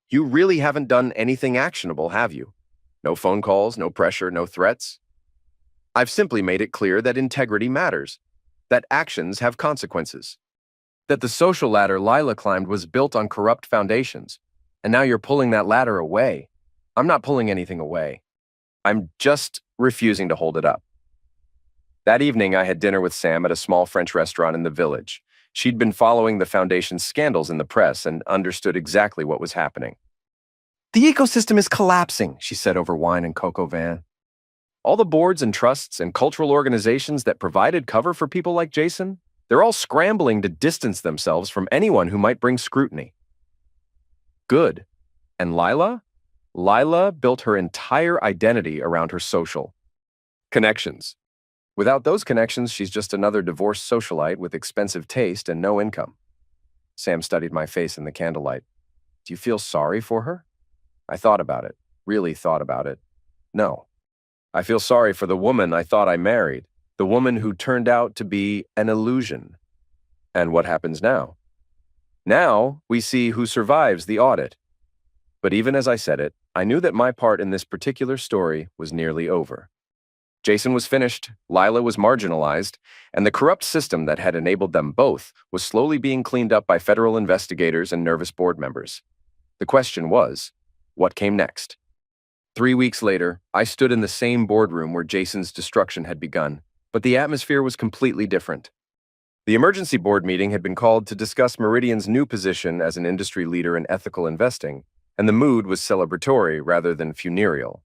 You really haven't done anything actionable, have you? No phone calls, no pressure, no threats? I've simply made it clear that integrity matters. that actions have consequences, that the social ladder Lila climbed was built on corrupt foundations, and now you're pulling that ladder away. I'm not pulling anything away. I'm just refusing to hold it up. That evening, I had dinner with Sam at a small French restaurant in the village. She'd been following the foundation's scandals in the press and understood exactly what was happening. The ecosystem is collapsing, she said over wine and coq au vin. All the boards and trusts and cultural organizations that provided cover for people like Jason, they're all scrambling to distance themselves from anyone who might bring scrutiny. Good. And Lila? Lila built her entire identity around her social connections. Without those connections, she's just another divorced socialite with expensive taste and no income. Sam studied my face in the candlelight. Do you feel sorry for her? I thought about it, really thought about it. No. I feel sorry for the woman I thought I married, the woman who turned out to be an illusion. And what happens now? Now we see who survives the audit. But even as I said it, I knew that my part in this particular story was nearly over. Jason was finished, Lila was marginalized, and the corrupt system that had enabled them both was slowly being cleaned up by federal investigators and nervous board members. The question was, what came next? 3 weeks later, I stood in the same boardroom where Jason's destruction had begun, but the atmosphere was completely different. The emergency board meeting had been called to discuss Meridian's new position as an industry leader in ethical investing, and the mood was celebratory rather than funereal.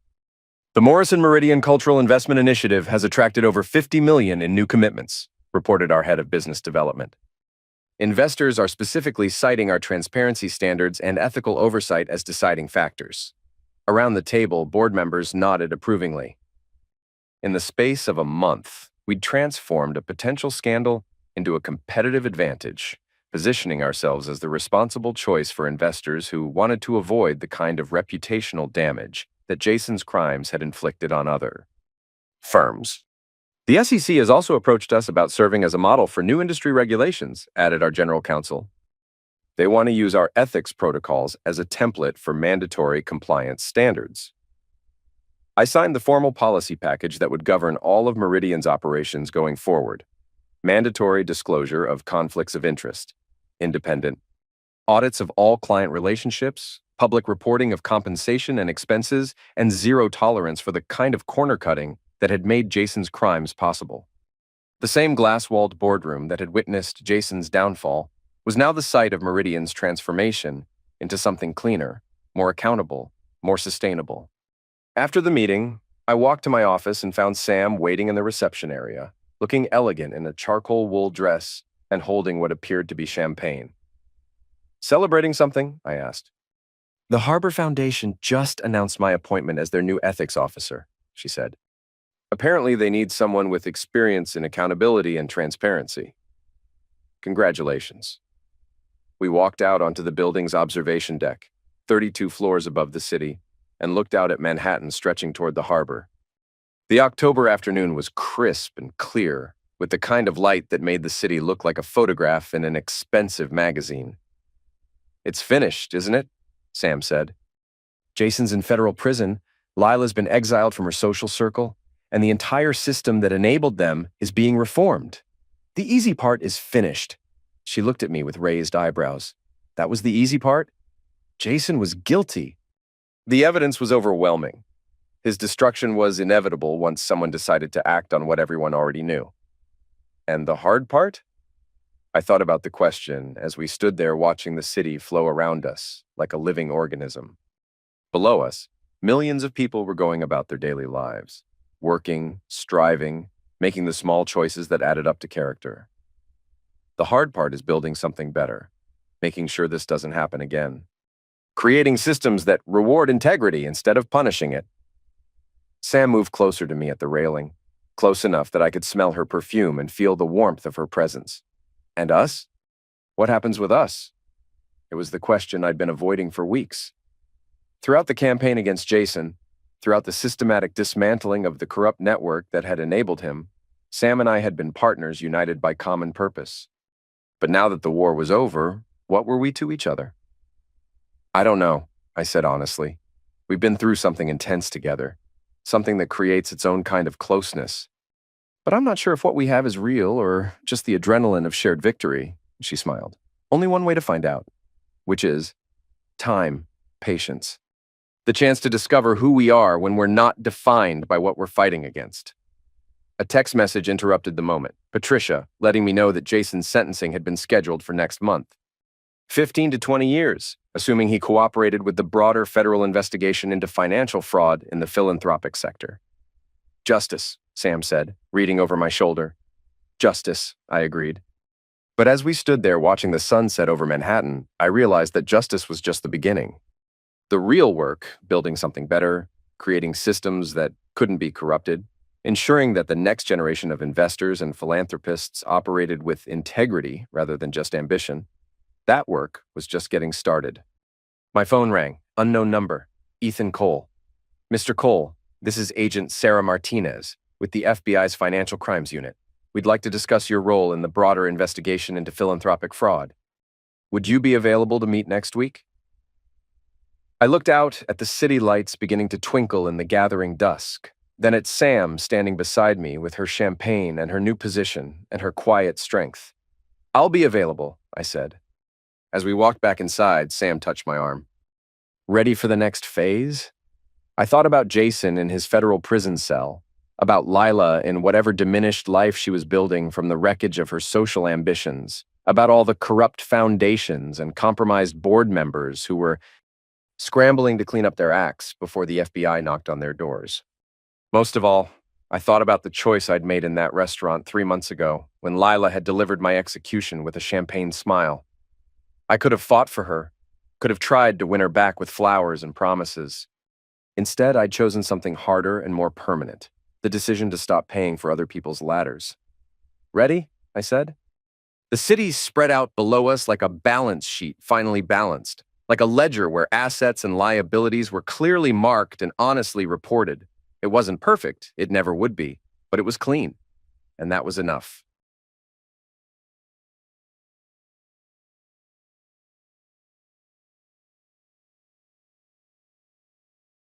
The Morrison Meridian Cultural Investment Initiative has attracted over $50 million in new commitments, reported our head of business development. Investors are specifically citing our transparency standards and ethical oversight as deciding factors. Around the table, board members nodded approvingly. In the space of a month, we'd transformed a potential scandal into a competitive advantage, positioning ourselves as the responsible choice for investors who wanted to avoid the kind of reputational damage that Jason's crimes had inflicted on other firms. The SEC has also approached us about serving as a model for new industry regulations, added our general counsel. They want to use our ethics protocols as a template for mandatory compliance standards. I signed the formal policy package that would govern all of Meridian's operations going forward. Mandatory disclosure of conflicts of interest, independent audits of all client relationships, public reporting of compensation and expenses, and zero tolerance for the kind of corner cutting that had made Jason's crimes possible. The same glass-walled boardroom that had witnessed Jason's downfall was now the site of Meridian's transformation into something cleaner, more accountable, more sustainable. After the meeting, I walked to my office and found Sam waiting in the reception area, looking elegant in a charcoal wool dress and holding what appeared to be champagne. Celebrating something? I asked. The Harbor Foundation just announced my appointment as their new ethics officer, she said. Apparently, they need someone with experience in accountability and transparency. Congratulations. We walked out onto the building's observation deck, 32 floors above the city, and looked out at Manhattan stretching toward the harbor. The October afternoon was crisp and clear, with the kind of light that made the city look like a photograph in an expensive magazine. It's finished, isn't it? Sam said. Jason's in federal prison, Lila's been exiled from her social circle, and the entire system that enabled them is being reformed. The easy part is finished. She looked at me with raised eyebrows. That was the easy part? Jason was guilty. The evidence was overwhelming. His destruction was inevitable once someone decided to act on what everyone already knew. And the hard part? I thought about the question as we stood there watching the city flow around us like a living organism. Below us, millions of people were going about their daily lives, working, striving, making the small choices that added up to character. The hard part is building something better, making sure this doesn't happen again. Creating systems that reward integrity instead of punishing it. Sam moved closer to me at the railing, close enough that I could smell her perfume and feel the warmth of her presence. And us? What happens with us? It was the question I'd been avoiding for weeks. Throughout the campaign against Jason, throughout the systematic dismantling of the corrupt network that had enabled him, Sam and I had been partners united by common purpose. But now that the war was over, what were we to each other? I don't know, I said honestly. We've been through something intense together, something that creates its own kind of closeness. But I'm not sure if what we have is real or just the adrenaline of shared victory, she smiled. Only one way to find out, which is time, patience. The chance to discover who we are when we're not defined by what we're fighting against. A text message interrupted the moment. Patricia, letting me know that Jason's sentencing had been scheduled for next month. 15 to 20 years, assuming he cooperated with the broader federal investigation into financial fraud in the philanthropic sector. Justice, Sam said, reading over my shoulder. Justice, I agreed. But as we stood there watching the sun set over Manhattan, I realized that justice was just the beginning. The real work, building something better, creating systems that couldn't be corrupted, ensuring that the next generation of investors and philanthropists operated with integrity rather than just ambition, that work was just getting started. My phone rang. Unknown number. Ethan Cole. Mr. Cole, this is Agent Sarah Martinez with the FBI's Financial Crimes Unit. We'd like to discuss your role in the broader investigation into philanthropic fraud. Would you be available to meet next week? I looked out at the city lights beginning to twinkle in the gathering dusk, then at Sam standing beside me with her champagne and her new position and her quiet strength. I'll be available, I said. As we walked back inside, Sam touched my arm. Ready for the next phase? I thought about Jason in his federal prison cell, about Lila in whatever diminished life she was building from the wreckage of her social ambitions, about all the corrupt foundations and compromised board members who were scrambling to clean up their acts before the FBI knocked on their doors. Most of all, I thought about the choice I'd made in that restaurant 3 months ago when Lila had delivered my execution with a champagne smile. I could have fought for her, could have tried to win her back with flowers and promises. Instead, I'd chosen something harder and more permanent, the decision to stop paying for other people's ladders. Ready? I said. The city spread out below us like a balance sheet finally balanced, like a ledger where assets and liabilities were clearly marked and honestly reported. It wasn't perfect, it never would be, but it was clean, and that was enough.